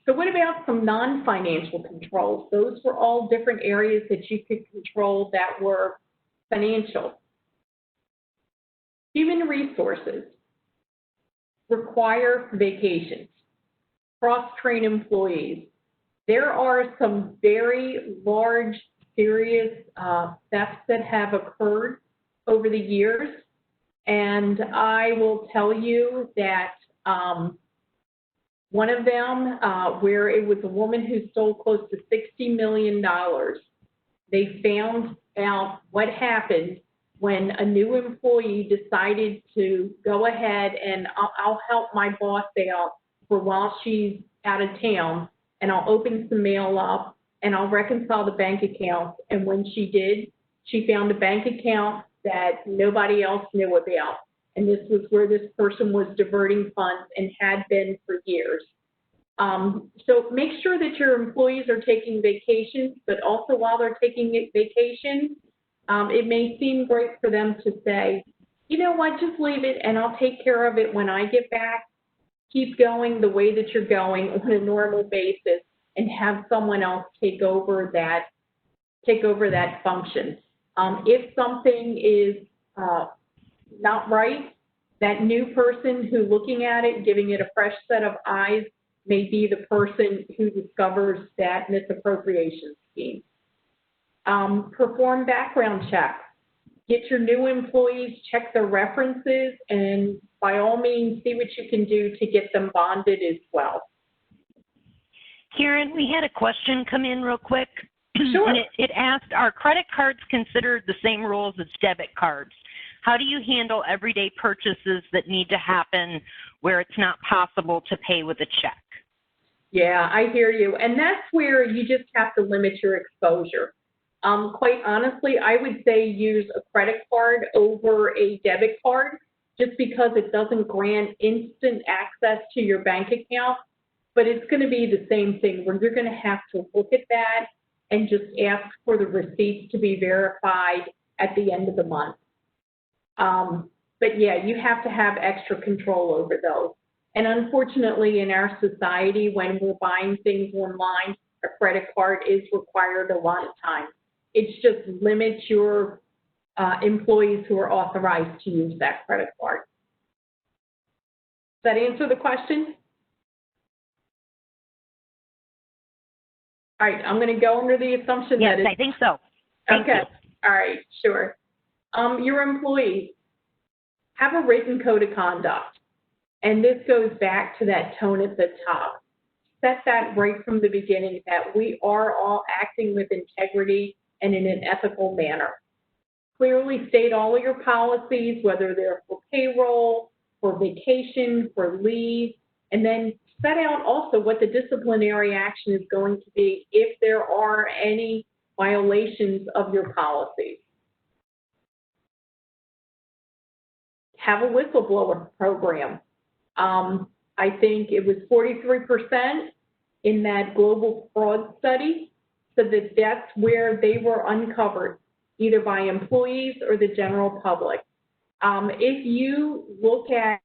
So what about some non-financial controls? Those were all different areas that you could control that were financial. Human resources require vacations. Cross-train employees. There are some very large, serious thefts that have occurred over the years, and I will tell you that one of them, where it was a woman who stole close to $60 million, they found out what happened when a new employee decided to go ahead and I'll help my boss out for while she's out of town, and I'll open some mail up and I'll reconcile the bank accounts. And when she did, she found a bank account that nobody else knew about. And this was where this person was diverting funds and had been for years. So make sure that your employees are taking vacations, but also while they're taking vacations, it may seem great for them to say, you know what, just leave it and I'll take care of it when I get back. Keep going the way that you're going on a normal basis and have someone else take over that function. If something is not right, that new person who looking at it, giving it a fresh set of eyes, may be the person who discovers that misappropriation scheme. Perform background checks. Get your new employees, check their references, and by all means, see what you can do to get them bonded as well. Karen, we had a question come in real quick. Sure. And it asked, are credit cards considered the same rules as debit cards? How do you handle everyday purchases that need to happen where it's not possible to pay with a check? Yeah, I hear you. And that's where you just have to limit your exposure. Quite honestly, I would say use a credit card over a debit card just because it doesn't grant instant access to your bank account, but it's going to be the same thing where you're going to have to look at that and just ask for the receipts to be verified at the end of the month. But yeah, you have to have extra control over those. And unfortunately, in our society, when we're buying things online, a credit card is required a lot of times. It's just limit your employees who are authorized to use that credit card. Does that answer the question? All right, I'm going to go under the assumption yes, that it's... I think so. Thank okay, you. all right, sure. Your employees, Have a written code of conduct. And this goes back to that tone at the top. Set that right from the beginning that we are all acting with integrity and in an ethical manner. Clearly state all of your policies, whether they're for payroll, for vacation, for leave, and then set out also what the disciplinary action is going to be if there are any violations of your policies. Have a whistleblower program. I think it was 43% in that global fraud study, so that's where they were uncovered, either by employees or the general public. If you look at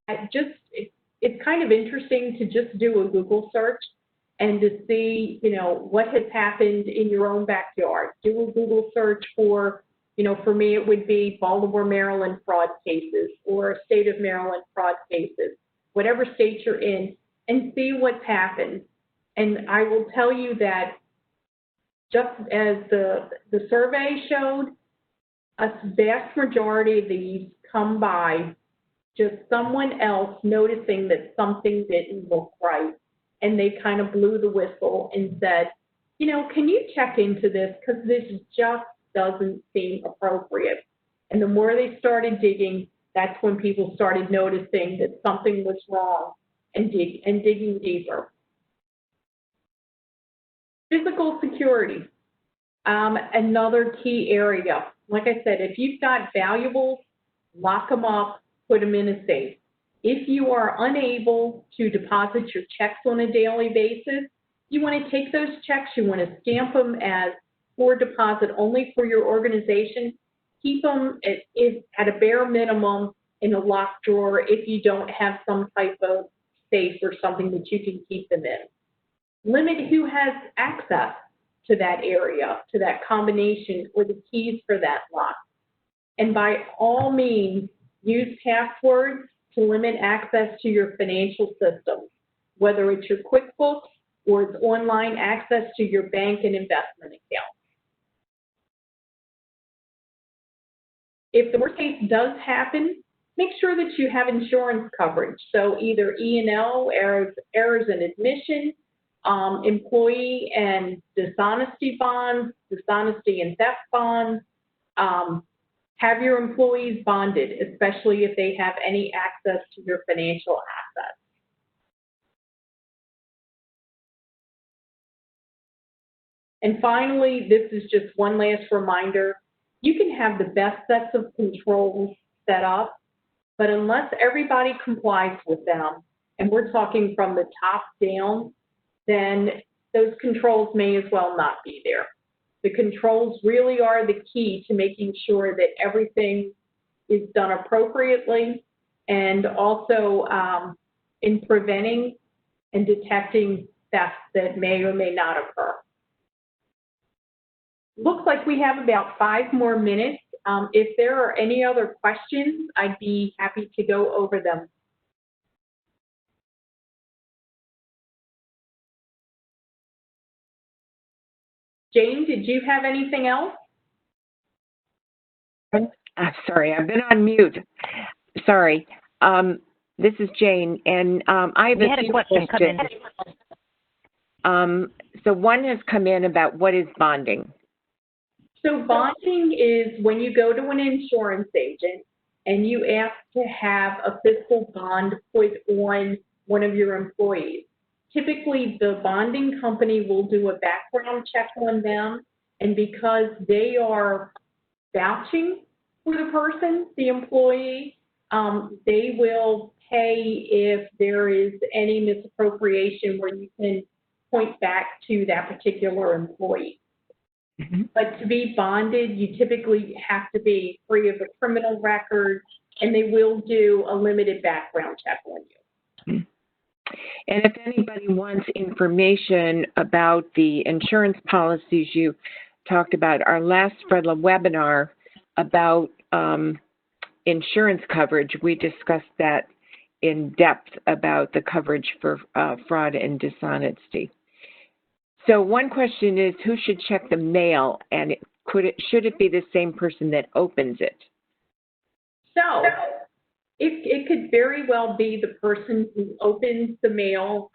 it's kind of interesting to just do a Google search and to see, what has happened in your own backyard. Do a Google search for, for me it would be Baltimore, Maryland fraud cases or state of Maryland fraud cases, whatever state you're in, and see what's happened. And I will tell you that just as the survey showed, a vast majority of these come by just someone else noticing that something didn't look right. And they kind of blew the whistle and said, can you check into this? Because this just doesn't seem appropriate. And the more they started digging, that's when people started noticing that something was wrong and digging deeper. Physical security, another key area. Like I said, if you've got valuables, lock them up, put them in a safe. If you are unable to deposit your checks on a daily basis, you want to take those checks, you want to stamp them as for deposit only for your organization. Keep them at a bare minimum in a locked drawer if you don't have some type of safe or something that you can keep them in. Limit who has access to that area, to that combination, or the keys for that lock. And by all means, use passwords to limit access to your financial systems, whether it's your QuickBooks or it's online access to your bank and investment accounts. If the worst case does happen, make sure that you have insurance coverage. So either E&O, errors in admission, employee and dishonesty bonds, dishonesty and theft bonds. Have your employees bonded, especially if they have any access to your financial assets. And finally, this is just one last reminder. You can have the best sets of controls set up, but unless everybody complies with them, and we're talking from the top down, then those controls may as well not be there. The controls really are the key to making sure that everything is done appropriately and also in preventing and detecting theft that may or may not occur. Looks like we have about 5 more minutes. If there are any other questions, I'd be happy to go over them. Jane, did you have anything else? Sorry, I've been on mute. Sorry. This is Jane, and I have a question come in. So one has come in about what is bonding. So bonding is when you go to an insurance agent and you ask to have a fiscal bond put on one of your employees. Typically, the bonding company will do a background check on them, and because they are vouching for the person, the employee, they will pay if there is any misappropriation where you can point back to that particular employee. Mm-hmm. But to be bonded, you typically have to be free of a criminal record, and they will do a limited background check on you. Mm-hmm. And if anybody wants information about the insurance policies you talked about, our last FREDLA webinar about insurance coverage, we discussed that in depth about the coverage for fraud and dishonesty. So one question is, who should check the mail, and should it be the same person that opens it? So It could very well be the person who opens the mail.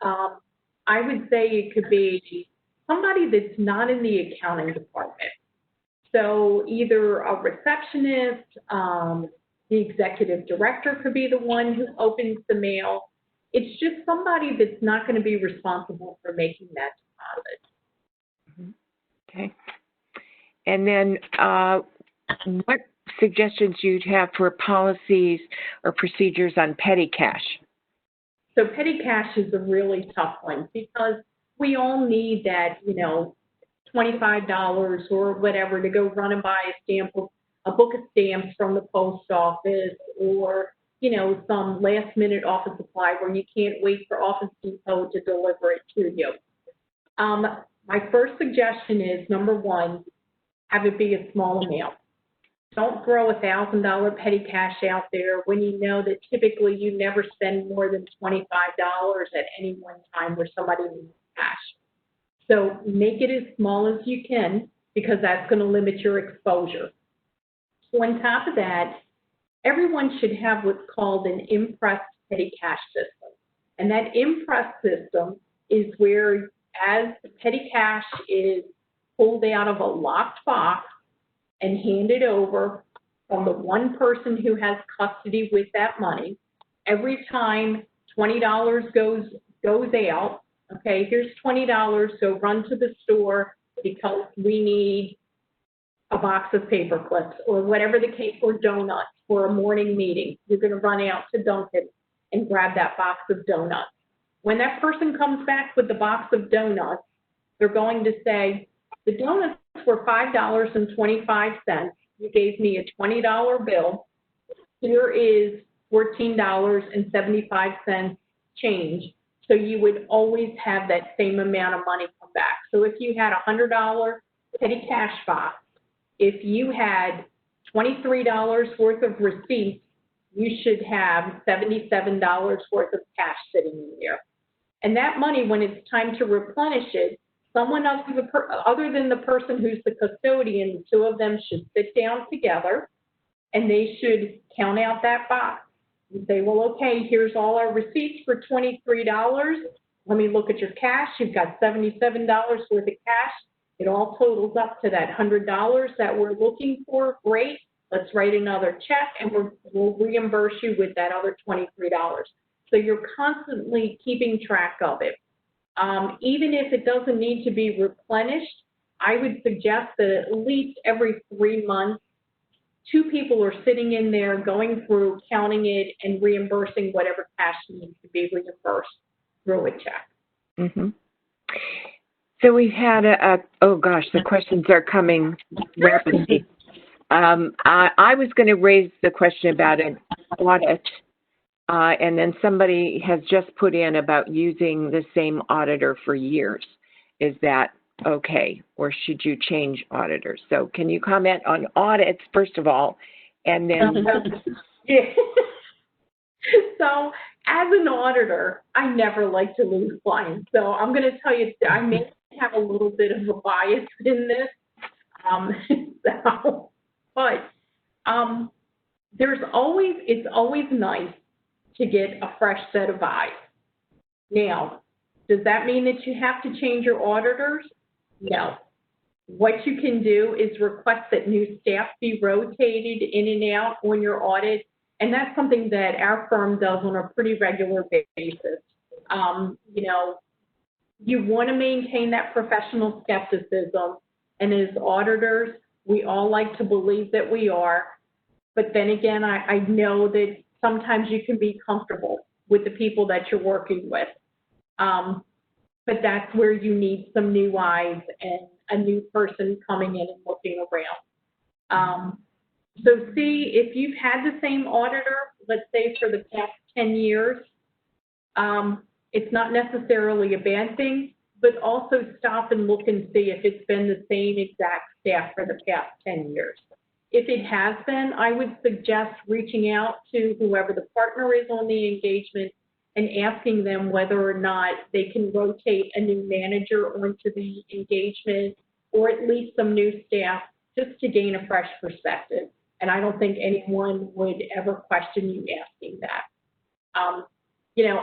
I would say it could be somebody that's not in the accounting department. So either a receptionist, the executive director could be the one who opens the mail. It's just somebody that's not going to be responsible for making that deposit. Okay. And then what suggestions you'd have for policies or procedures on petty cash? So petty cash is a really tough one because we all need that, you know, $25 or whatever to go run and buy a book of stamps from the post office, or, you know, some last minute office supply where you can't wait for Office Depot to deliver it to you. My first suggestion is, number one, have it be a small amount. Don't throw $1,000 petty cash out there when you know that typically you never spend more than $25 at any one time where somebody needs cash. So make it as small as you can, because that's going to limit your exposure. So on top of that, everyone should have what's called an impressed petty cash system. And that impressed system is where, as the petty cash is pulled out of a locked box and handed over from the one person who has custody with that money, every time $20 goes out, okay, here's $20, so run to the store because we need a box of paper clips or whatever the case, or donuts for a morning meeting. You're going to run out to Dunkin' and grab that box of donuts. When that person comes back with the box of donuts, they're going to say, the donuts were $5.25. You gave me a $20 bill. Here is $14.75 change. So you would always have that same amount of money come back. So if you had a $100 petty cash box, if you had $23 worth of receipts, you should have $77 worth of cash sitting in there. And that money, when it's time to replenish it, someone else, other than the person who's the custodian, the two of them should sit down together and they should count out that box and say, well, okay, here's all our receipts for $23. Let me look at your cash. You've got $77 worth of cash. It all totals up to that $100 that we're looking for. Great. Let's write another check and we'll reimburse you with that other $23. So you're constantly keeping track of it. Even if it doesn't need to be replenished, I would suggest that at least every 3 months, 2 people are sitting in there going through, counting it, and reimbursing whatever cash needs to be reimbursed through a check. Mm-hmm. So we've had oh gosh, the questions are coming rapidly. I was going to raise the question about an audit, and then somebody has just put in about using the same auditor for years. Is that okay, or should you change auditors? So can you comment on audits, first of all, and then... Yeah. So as an auditor, I never like to lose clients. So I'm going to tell you, I may have a little bit of a bias in this. It's always nice to get a fresh set of eyes. Now, does that mean that you have to change your auditors? No. What you can do is request that new staff be rotated in and out on your audit, and that's something that our firm does on a pretty regular basis. You know, you want to maintain that professional skepticism, and as auditors, we all like to believe that we are, but then again, I know that sometimes you can be comfortable with the people that you're working with. But that's where you need some new eyes and a new person coming in and looking around. So see, if you've had the same auditor, let's say for the past 10 years, it's not necessarily a bad thing, but also stop and look and see if it's been the same exact staff for the past 10 years. If it has been, I would suggest reaching out to whoever the partner is on the engagement and asking them whether or not they can rotate a new manager onto the engagement, or at least some new staff, just to gain a fresh perspective and I don't think anyone would ever question you asking that. You know,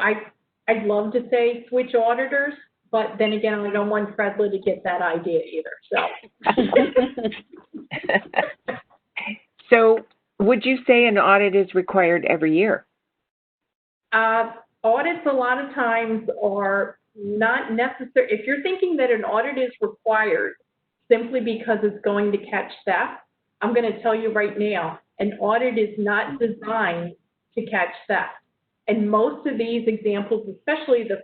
I'd love to say switch auditors, but then again, I don't want FREDLA to get that idea either, so. So would you say an audit is required every year? Audits a lot of times are not necessary. If you're thinking that an audit is required simply because it's going to catch theft, I'm going to tell you right now, an audit is not designed to catch theft. And most of these examples, especially the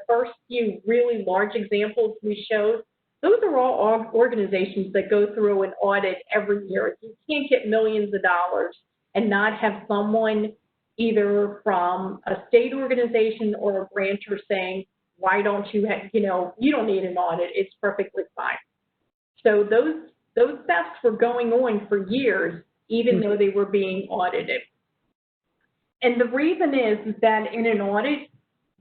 first few really large examples we showed, those are all organizations that go through an audit every year. You can't get millions of dollars and not have someone either from a state organization or a grantor saying, why don't you have, you know, you don't need an audit, it's perfectly fine. So those thefts were going on for years, even though they were being audited. And the reason is that in an audit,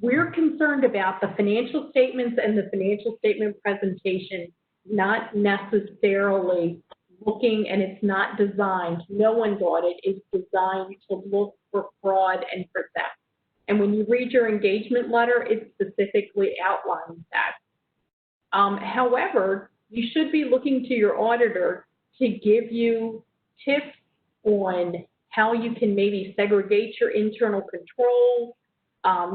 we're concerned about the financial statements and the financial statement presentation, not necessarily looking, and it's not designed, no one's audit is designed to look for fraud and for theft. And when you read your engagement letter, it specifically outlines that. However, you should be looking to your auditor to give you tips on how you can maybe segregate your internal controls.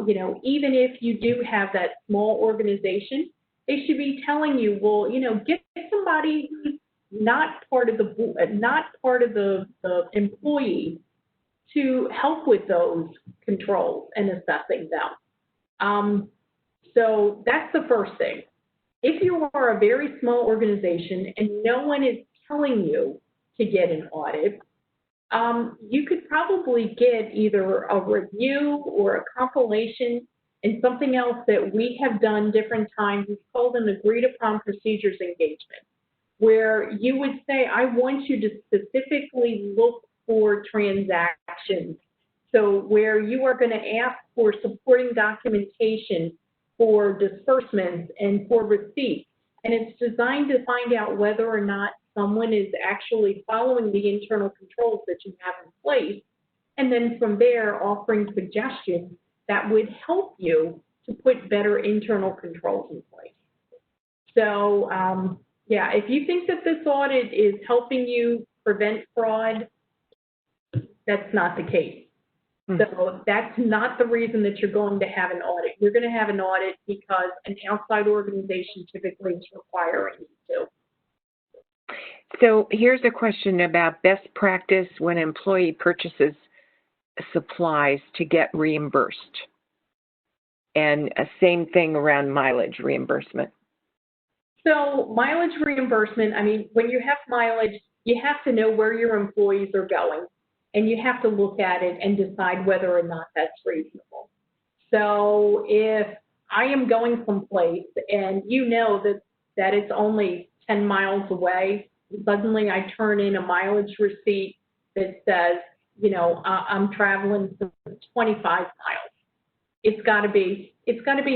You know, even if you do have that small organization, they should be telling you, well, you know, get somebody who's not part of the employee to help with those controls and assessing them. So that's the first thing. If you are a very small organization and no one is telling you to get an audit, you could probably get either a review or a compilation, and something else that we have done different times is called an agreed upon procedures engagement, where you would say, I want you to specifically look for transactions. So where you are going to ask for supporting documentation for disbursements and for receipts, and it's designed to find out whether or not someone is actually following the internal controls that you have in place, and then from there offering suggestions that would help you to put better internal controls in place. So yeah, if you think that this audit is helping you prevent fraud, that's not the case. So that's not the reason that you're going to have an audit. You're going to have an audit because an outside organization typically is requiring you to. So here's a question about best practice when an employee purchases supplies to get reimbursed. And same thing around mileage reimbursement. So mileage reimbursement, I mean, when you have mileage, you have to know where your employees are going, and you have to look at it and decide whether or not that's reasonable. So if I am going someplace and you know that it's only 10 miles away, suddenly I turn in a mileage receipt that says, you know, I'm traveling 25 miles. It's got to be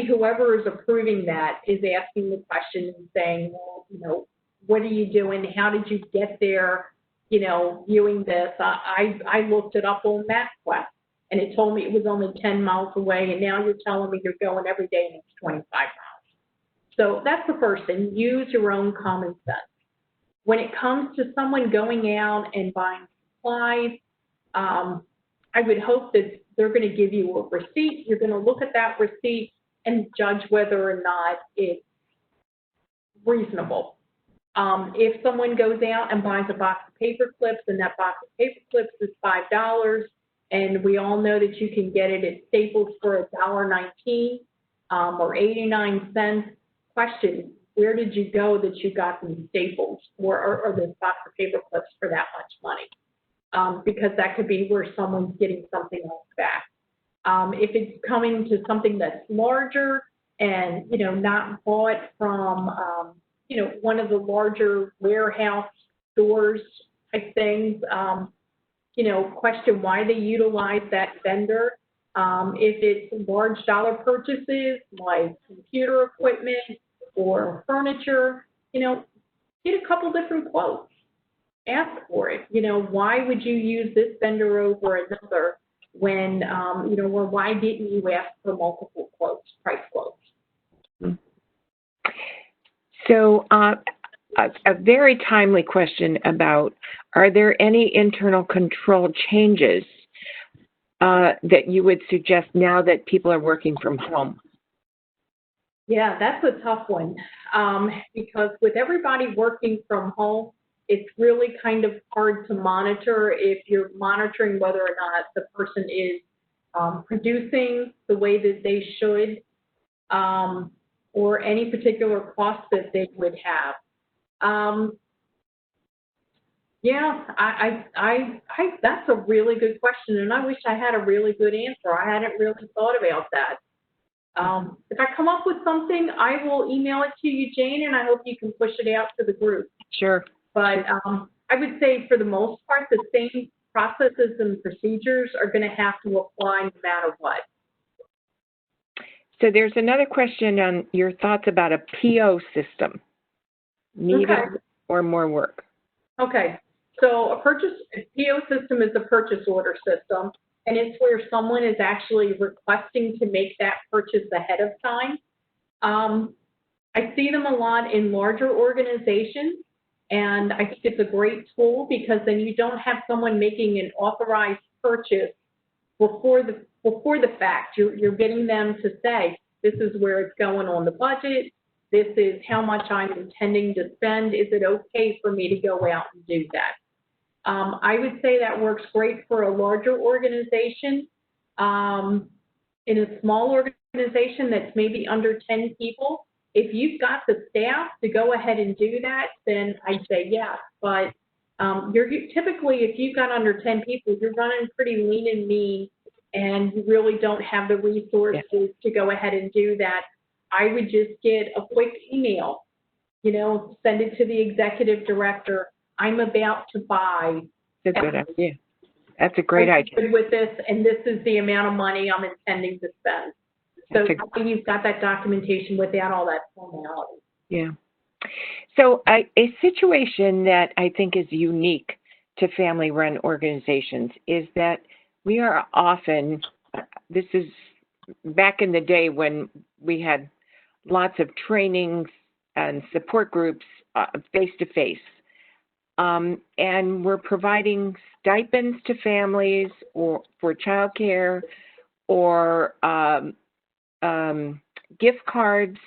whoever is approving that is asking the question and saying, well, you know, what are you doing? How did you get there? You know, viewing this, I looked it up on MapQuest, and it told me it was only 10 miles away, and now you're telling me you're going every day and it's 25 miles. So that's the first thing. Use your own common sense. When it comes to someone going out and buying supplies, I would hope that they're going to give you a receipt. You're going to look at that receipt and judge whether or not it's reasonable. If someone goes out and buys a box of paper clips and that box of paper clips is $5, and we all know that you can get it at Staples for $1.19 or 89 cents, question, where did you go that you got these Staples or this box of paper clips for that much money? Because that could be where someone's getting something else back. If it's coming to something that's larger and, you know, not bought from, you know, one of the larger warehouse stores type things, you know, question why they utilize that vendor. If it's large dollar purchases like computer equipment or furniture, you know, get a couple different quotes. ask for it. You know, why would you use this vendor over another when, you know, or why didn't you ask for multiple quotes, price quotes? So a very timely question about, are there any internal control changes that you would suggest now that people are working from home? Yeah, that's a tough one, because with everybody working from home, it's really kind of hard to monitor if you're monitoring whether or not the person is producing the way that they should, or any particular cost that they would have. Yeah, that's a really good question, and I wish I had a really good answer. I hadn't really thought about that. If I come up with something, I will email it to you, Jane, and I hope you can push it out to the group. Sure. But I would say for the most part, the same processes and procedures are going to have to apply no matter what. So there's another question on your thoughts about a PO system. Needed or more work? Okay. So a PO system is a purchase order system, and it's where someone is actually requesting to make that purchase ahead of time. I see them a lot in larger organizations, and I think it's a great tool because then you don't have someone making an authorized purchase before the fact. You're getting them to say, this is where it's going on the budget, this is how much I'm intending to spend, is it okay for me to go out and do that? I would say that works great for a larger organization. In a small organization that's maybe under 10 people, if you've got the staff to go ahead and do that, then I'd say yes. But typically, if you've got under 10 people, you're running pretty lean and mean, and you really don't have the resources to go ahead and do that. I would just get a quick email, you know, send it to the executive director. I'm about to buy. That's a good idea. That's a great idea. With this, and this is the amount of money I'm intending to spend. So you've got that documentation without all that formality. Yeah. So a situation that I think is unique to family-run organizations is that we are often, this is back in the day when we had lots of trainings and support groups face-to-face. And we're providing stipends to families or for childcare or gift cards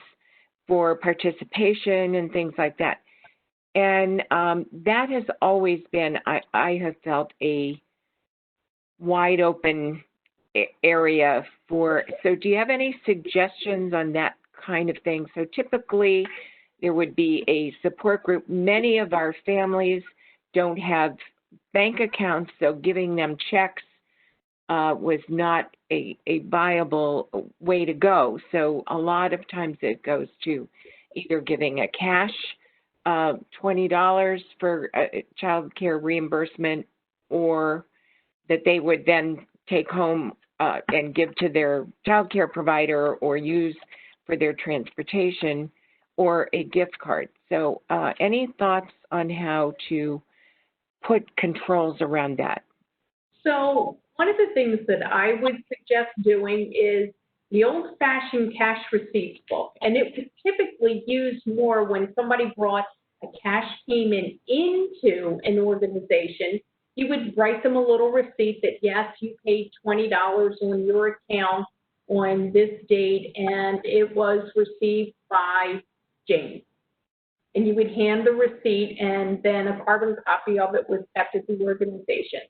for participation and things like that. And that has always been, I have felt, a wide open area for, so do you have any suggestions on that kind of thing? So typically there would be a support group. Many of our families don't have bank accounts, so giving them checks was not a viable way to go. So a lot of times it goes to either giving a cash $20 for child care reimbursement, or that they would then take home and give to their child care provider or use for their transportation, or a gift card. So any thoughts on how to put controls around that? So one of the things that I would suggest doing is the old-fashioned cash receipts book. And it was typically used more when somebody brought a cash payment into an organization. You would write them a little receipt that, yes, you paid $20 on your account on this date, and it was received by Jane. And you would hand the receipt, and then a carbon copy of it was kept at the organization.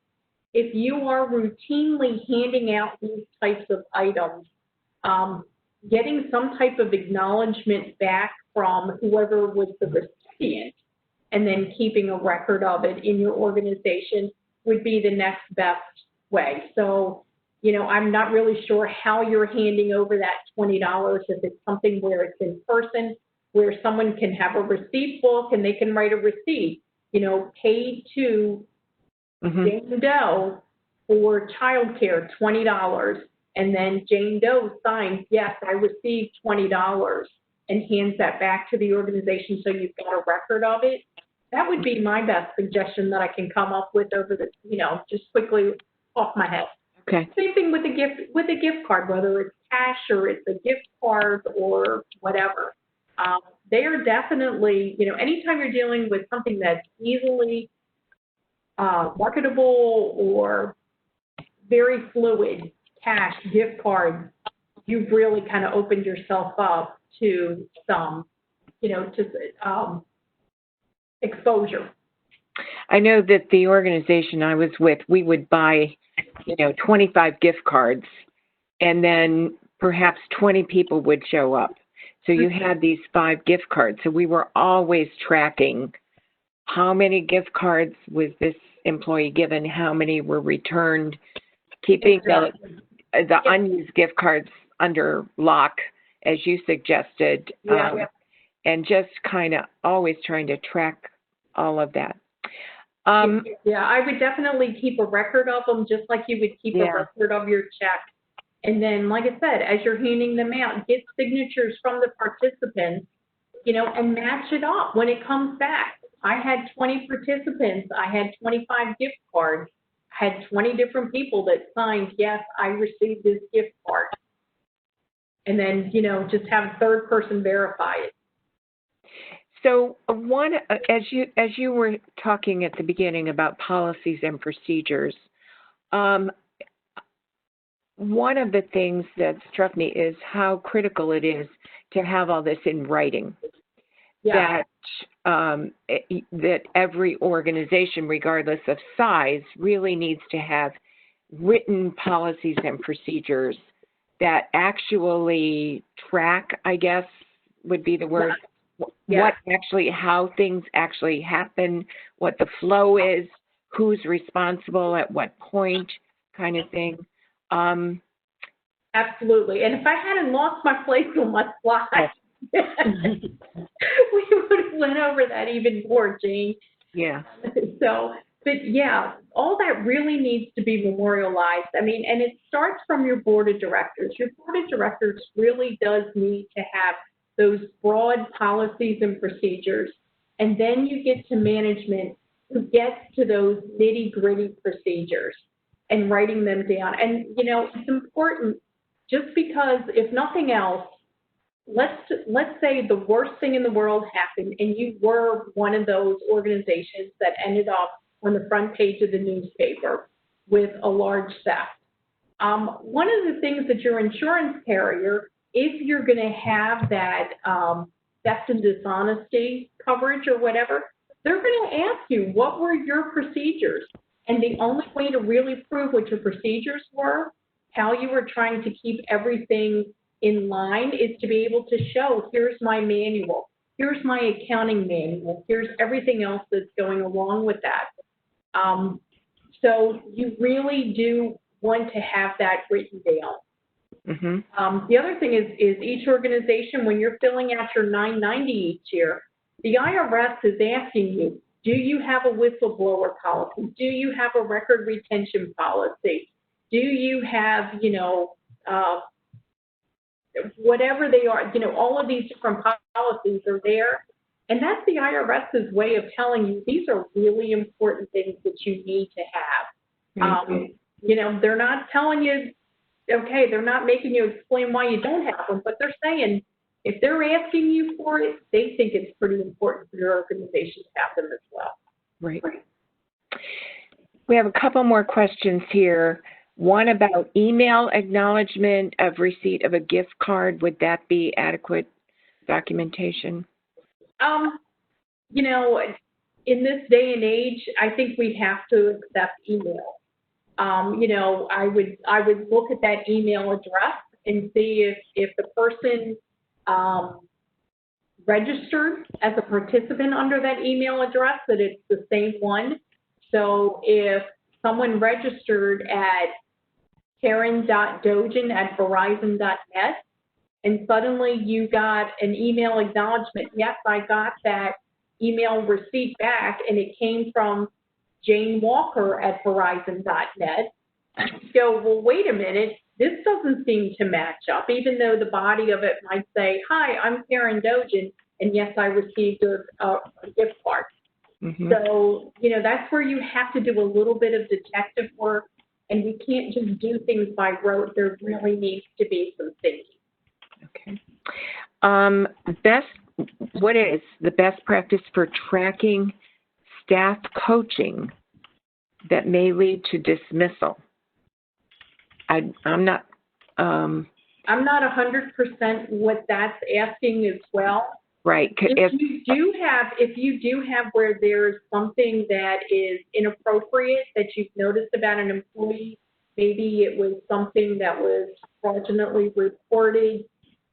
If you are routinely handing out these types of items, getting some type of acknowledgement back from whoever was the recipient, and then keeping a record of it in your organization would be the next best way. So, you know, I'm not really sure how you're handing over that $20, if it's something where it's in person, where someone can have a receipt book and they can write a receipt, you know, paid to Jane Doe for childcare, $20, and then Jane Doe signs, yes, I received $20, and hands that back to the organization so you've got a record of it. That would be my best suggestion that I can come up with over the, just quickly off my head. Okay. Same thing with a gift card, whether it's cash or it's a gift card or whatever. They are definitely, anytime you're dealing with something that's easily marketable or very fluid, cash, gift cards, you've really kind of opened yourself up to some, exposure. I know that the organization I was with, we would buy, 25 gift cards, and then perhaps 20 people would show up. So you had these 5 gift cards. So we were always tracking how many gift cards was this employee given, how many were returned, keeping Exactly. the unused gift cards under lock, as you suggested, and just kind of always trying to track all of that. Yeah, I would definitely keep a record of them, just like you would keep a record of your check. And then, like I said, as you're handing them out, get signatures from the participants, and match it up when it comes back. I had 20 participants. I had 25 gift cards. I had 20 different people that signed, yes, I received this gift card. And then, just have a third person verify it. So as you were talking at the beginning about policies and procedures, one of the things that struck me is how critical it is to have all this in writing. Yeah. That every organization, regardless of size, really needs to have written policies and procedures that actually track, I guess would be the word, how things actually happen, what the flow is, who's responsible at what point, kind of thing. Absolutely. And if I hadn't lost my place on my slide, we would have went over that even more, Jane. Yeah. So, but yeah, all that really needs to be memorialized. I mean, and it starts from your board of directors. Your board of directors really does need to have those broad policies and procedures. And then you get to management, who gets to those nitty-gritty procedures and writing them down. And, it's important, just because if nothing else, let's say the worst thing in the world happened and you were one of those organizations that ended up on the front page of the newspaper with a large theft. One of the things that your insurance carrier, if you're going to have that theft and dishonesty coverage or whatever, they're going to ask you, what were your procedures? And the only way to really prove what your procedures were, how you were trying to keep everything in line, is to be able to show, here's my manual, here's my accounting manual, here's everything else that's going along with that. So you really do want to have that written down. Mm-hmm. The other thing is each organization, when you're filling out your 990 each year, the IRS is asking you, do you have a whistleblower policy? Do you have a record retention policy? Do you have, whatever they are, all of these different policies are there. And that's the IRS's way of telling you, these are really important things that you need to have. They're not telling you, okay, they're not making you explain why you don't have them, but they're saying, if they're asking you for it, they think it's pretty important for your organization to have them as well. Right. We have a couple more questions here. One about email acknowledgement of receipt of a gift card. Would that be adequate documentation? In this day and age, I think we have to accept email. I would look at that email address and see if the person registered as a participant under that email address, that it's the same one. So if someone registered at Karen.Dojan@Verizon.net and suddenly you got an email acknowledgement, yes, I got that email receipt back and it came from Jane Walker at Verizon.net, you go, well, wait a minute, this doesn't seem to match up, even though the body of it might say, hi, I'm Karen Dojan, and yes, I received a gift card. Mm-hmm. So, you know, that's where you have to do a little bit of detective work, and you can't just do things by rote. There really needs to be some thinking. Okay. What is the best practice for tracking staff coaching that may lead to dismissal? I'm not 100% what that's asking as well. right. If you do have where there's something that is inappropriate that you've noticed about an employee, maybe it was something that was fraudulently reported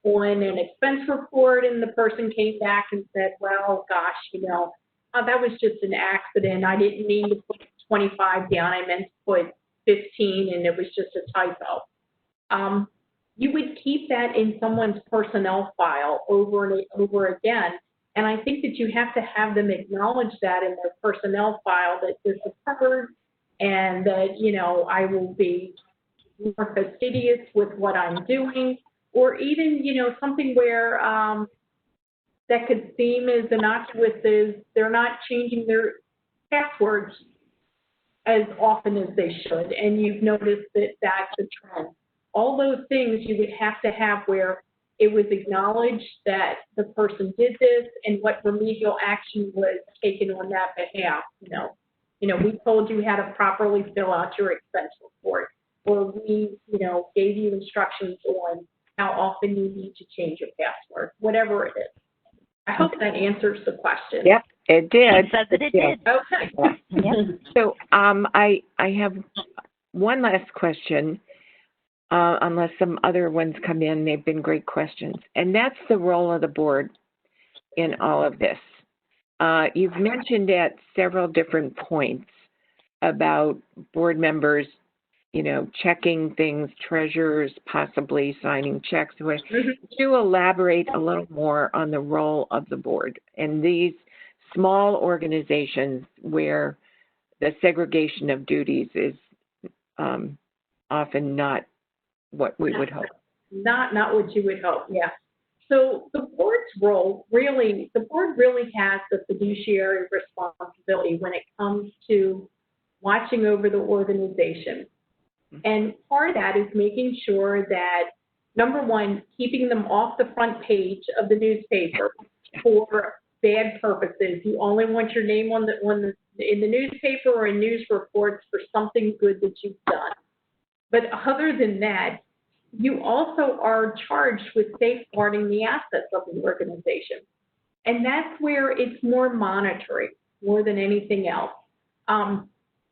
on an expense report, and the person came back and said, well, gosh, you know, that was just an accident. I didn't mean to put 25 down. I meant to put 15, and it was just a typo. You would keep that in someone's personnel file over and over again, and I think that you have to have them acknowledge that in their personnel file, that this occurred, and that, you know, I will be more fastidious with what I'm doing. Or even, you know, something where that could seem as innocuous as they're not changing their passwords as often as they should, and you've noticed that that's a trend. All those things you would have to have where it was acknowledged that the person did this and what remedial action was taken on that behalf. You know, we told you how to properly fill out your expense report, or we, you know, gave you instructions on how often you need to change your password, whatever it is. I hope that answers the question. Yep, it did. It says that it did. Okay. Yeah. So I have one last question, unless some other ones come in. They've been great questions. And that's the role of the board in all of this. You've mentioned at several different points about board members, you know, checking things, treasurers possibly signing checks. Would you elaborate a little more on the role of the board in these small organizations where the segregation of duties is often not what we would hope? Not what you would hope, yeah. So the board's role really, the board really has the fiduciary responsibility when it comes to watching over the organization. And part of that is making sure that, number one, keeping them off the front page of the newspaper for bad purposes. You only want your name in the newspaper or in news reports for something good that you've done. But other than that, you also are charged with safeguarding the assets of the organization. And that's where it's more monitoring more than anything else.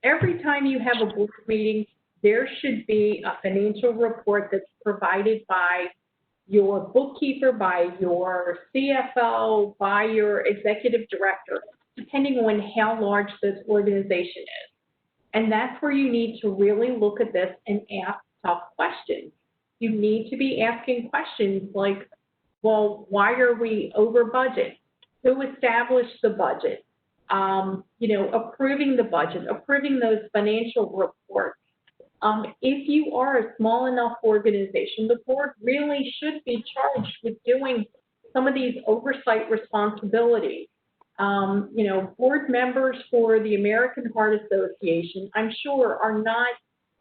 Every time you have a board meeting, there should be a financial report that's provided by your bookkeeper, by your CFO, by your executive director, depending on how large this organization is. And that's where you need to really look at this and ask tough questions. You need to be asking questions like, well, why are we over budget? Who established the budget? You know, approving the budget, approving those financial reports. If you are a small enough organization, the board really should be charged with doing some of these oversight responsibilities. You know, board members for the American Heart Association, I'm sure, are not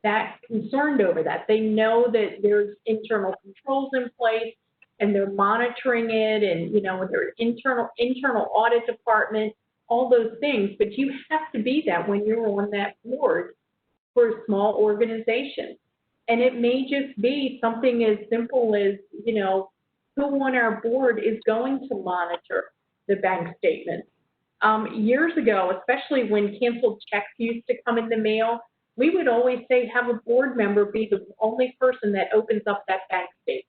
that concerned over that. They know that there's internal controls in place and they're monitoring it, and, you know, their internal audit department, all those things. But you have to be that when you're on that board for a small organization. And it may just be something as simple as, you know, who on our board is going to monitor the bank statements. Years ago, especially when canceled checks used to come in the mail, we would always say have a board member be the only person that opens up that bank statement.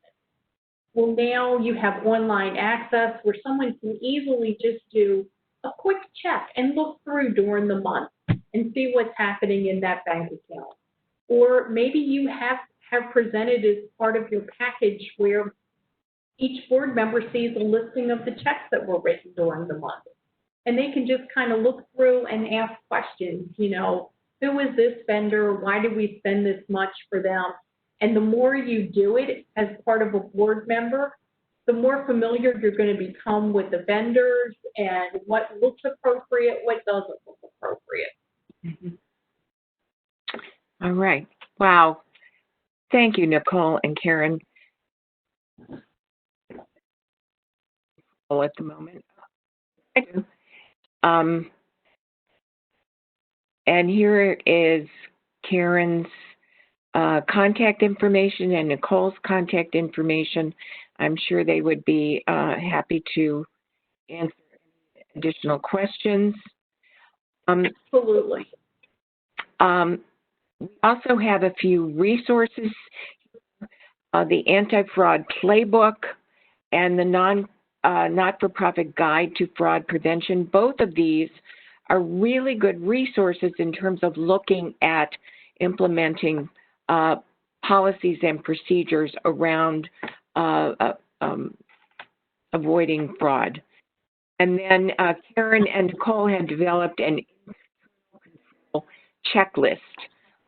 Well, now you have online access where someone can easily just do a quick check and look through during the month and see what's happening in that bank account. Or maybe you have presented as part of your package where each board member sees a listing of the checks that were written during the month. And they can just kind of look through and ask questions, you know, who is this vendor? Why did we spend this much for them? And the more you do it as part of a board member, the more familiar you're going to become with the vendors and what looks appropriate, what doesn't look appropriate. Mm-hmm. All right. Wow. Thank you, Nicole and Karen. At the moment, I do. And here is Karen's contact information and Nicole's contact information. I'm sure they would be happy to answer additional questions. Absolutely. We also have a few resources, the Anti-Fraud Playbook and the Not-for-Profit Guide to Fraud Prevention. Both of these are really good resources in terms of looking at implementing policies and procedures around avoiding fraud. And then Karen and Nicole have developed an internal control checklist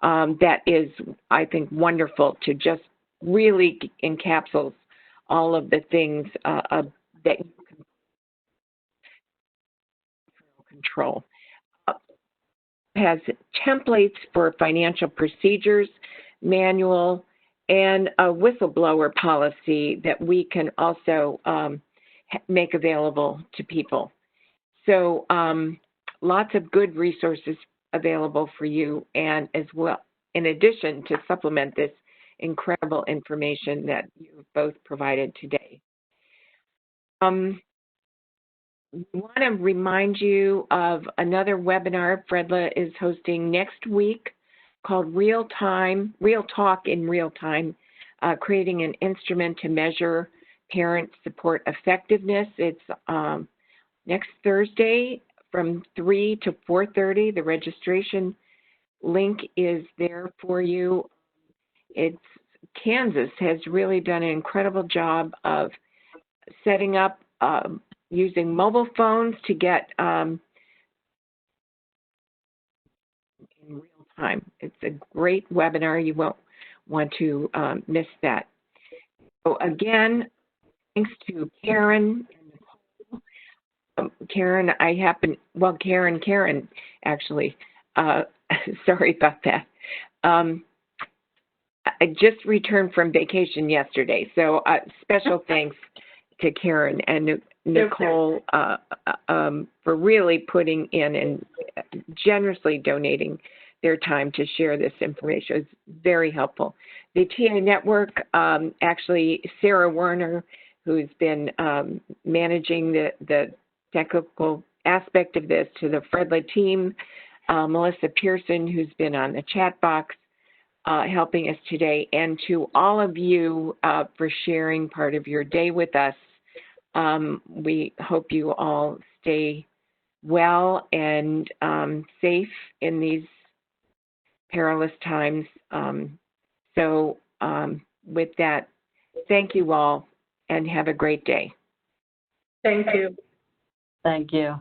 that is, I think, wonderful to just really encapsulate all of the things that you can control. Has templates for financial procedures, manual, and a whistleblower policy that we can also make available to people. So lots of good resources available for you, and as well, in addition to supplement this incredible information that you've both provided today. We want to remind you of another webinar FREDLA is hosting next week called Real Talk in Real Time, creating an instrument to measure parent support effectiveness. It's next Thursday from 3 to 4:30. The registration link is there for you. Kansas has really done an incredible job of setting up using mobile phones to get in real time. It's a great webinar. You won't want to miss that. So again, thanks to Karen and Nicole. Karen, Karen, actually. Sorry about that. I just returned from vacation yesterday, so special thanks to Karen and Nicole for really putting in and generously donating their time to share this information. It's very helpful. The TA Network, actually Sarah Werner, who's been managing the technical aspect of this, to the FREDLA team, Melissa Pearson, who's been on the chat box, helping us today, and to all of you for sharing part of your day with us. We hope you all stay well and safe in these perilous times. With that, thank you all and have a great day. Thank you. Thank you.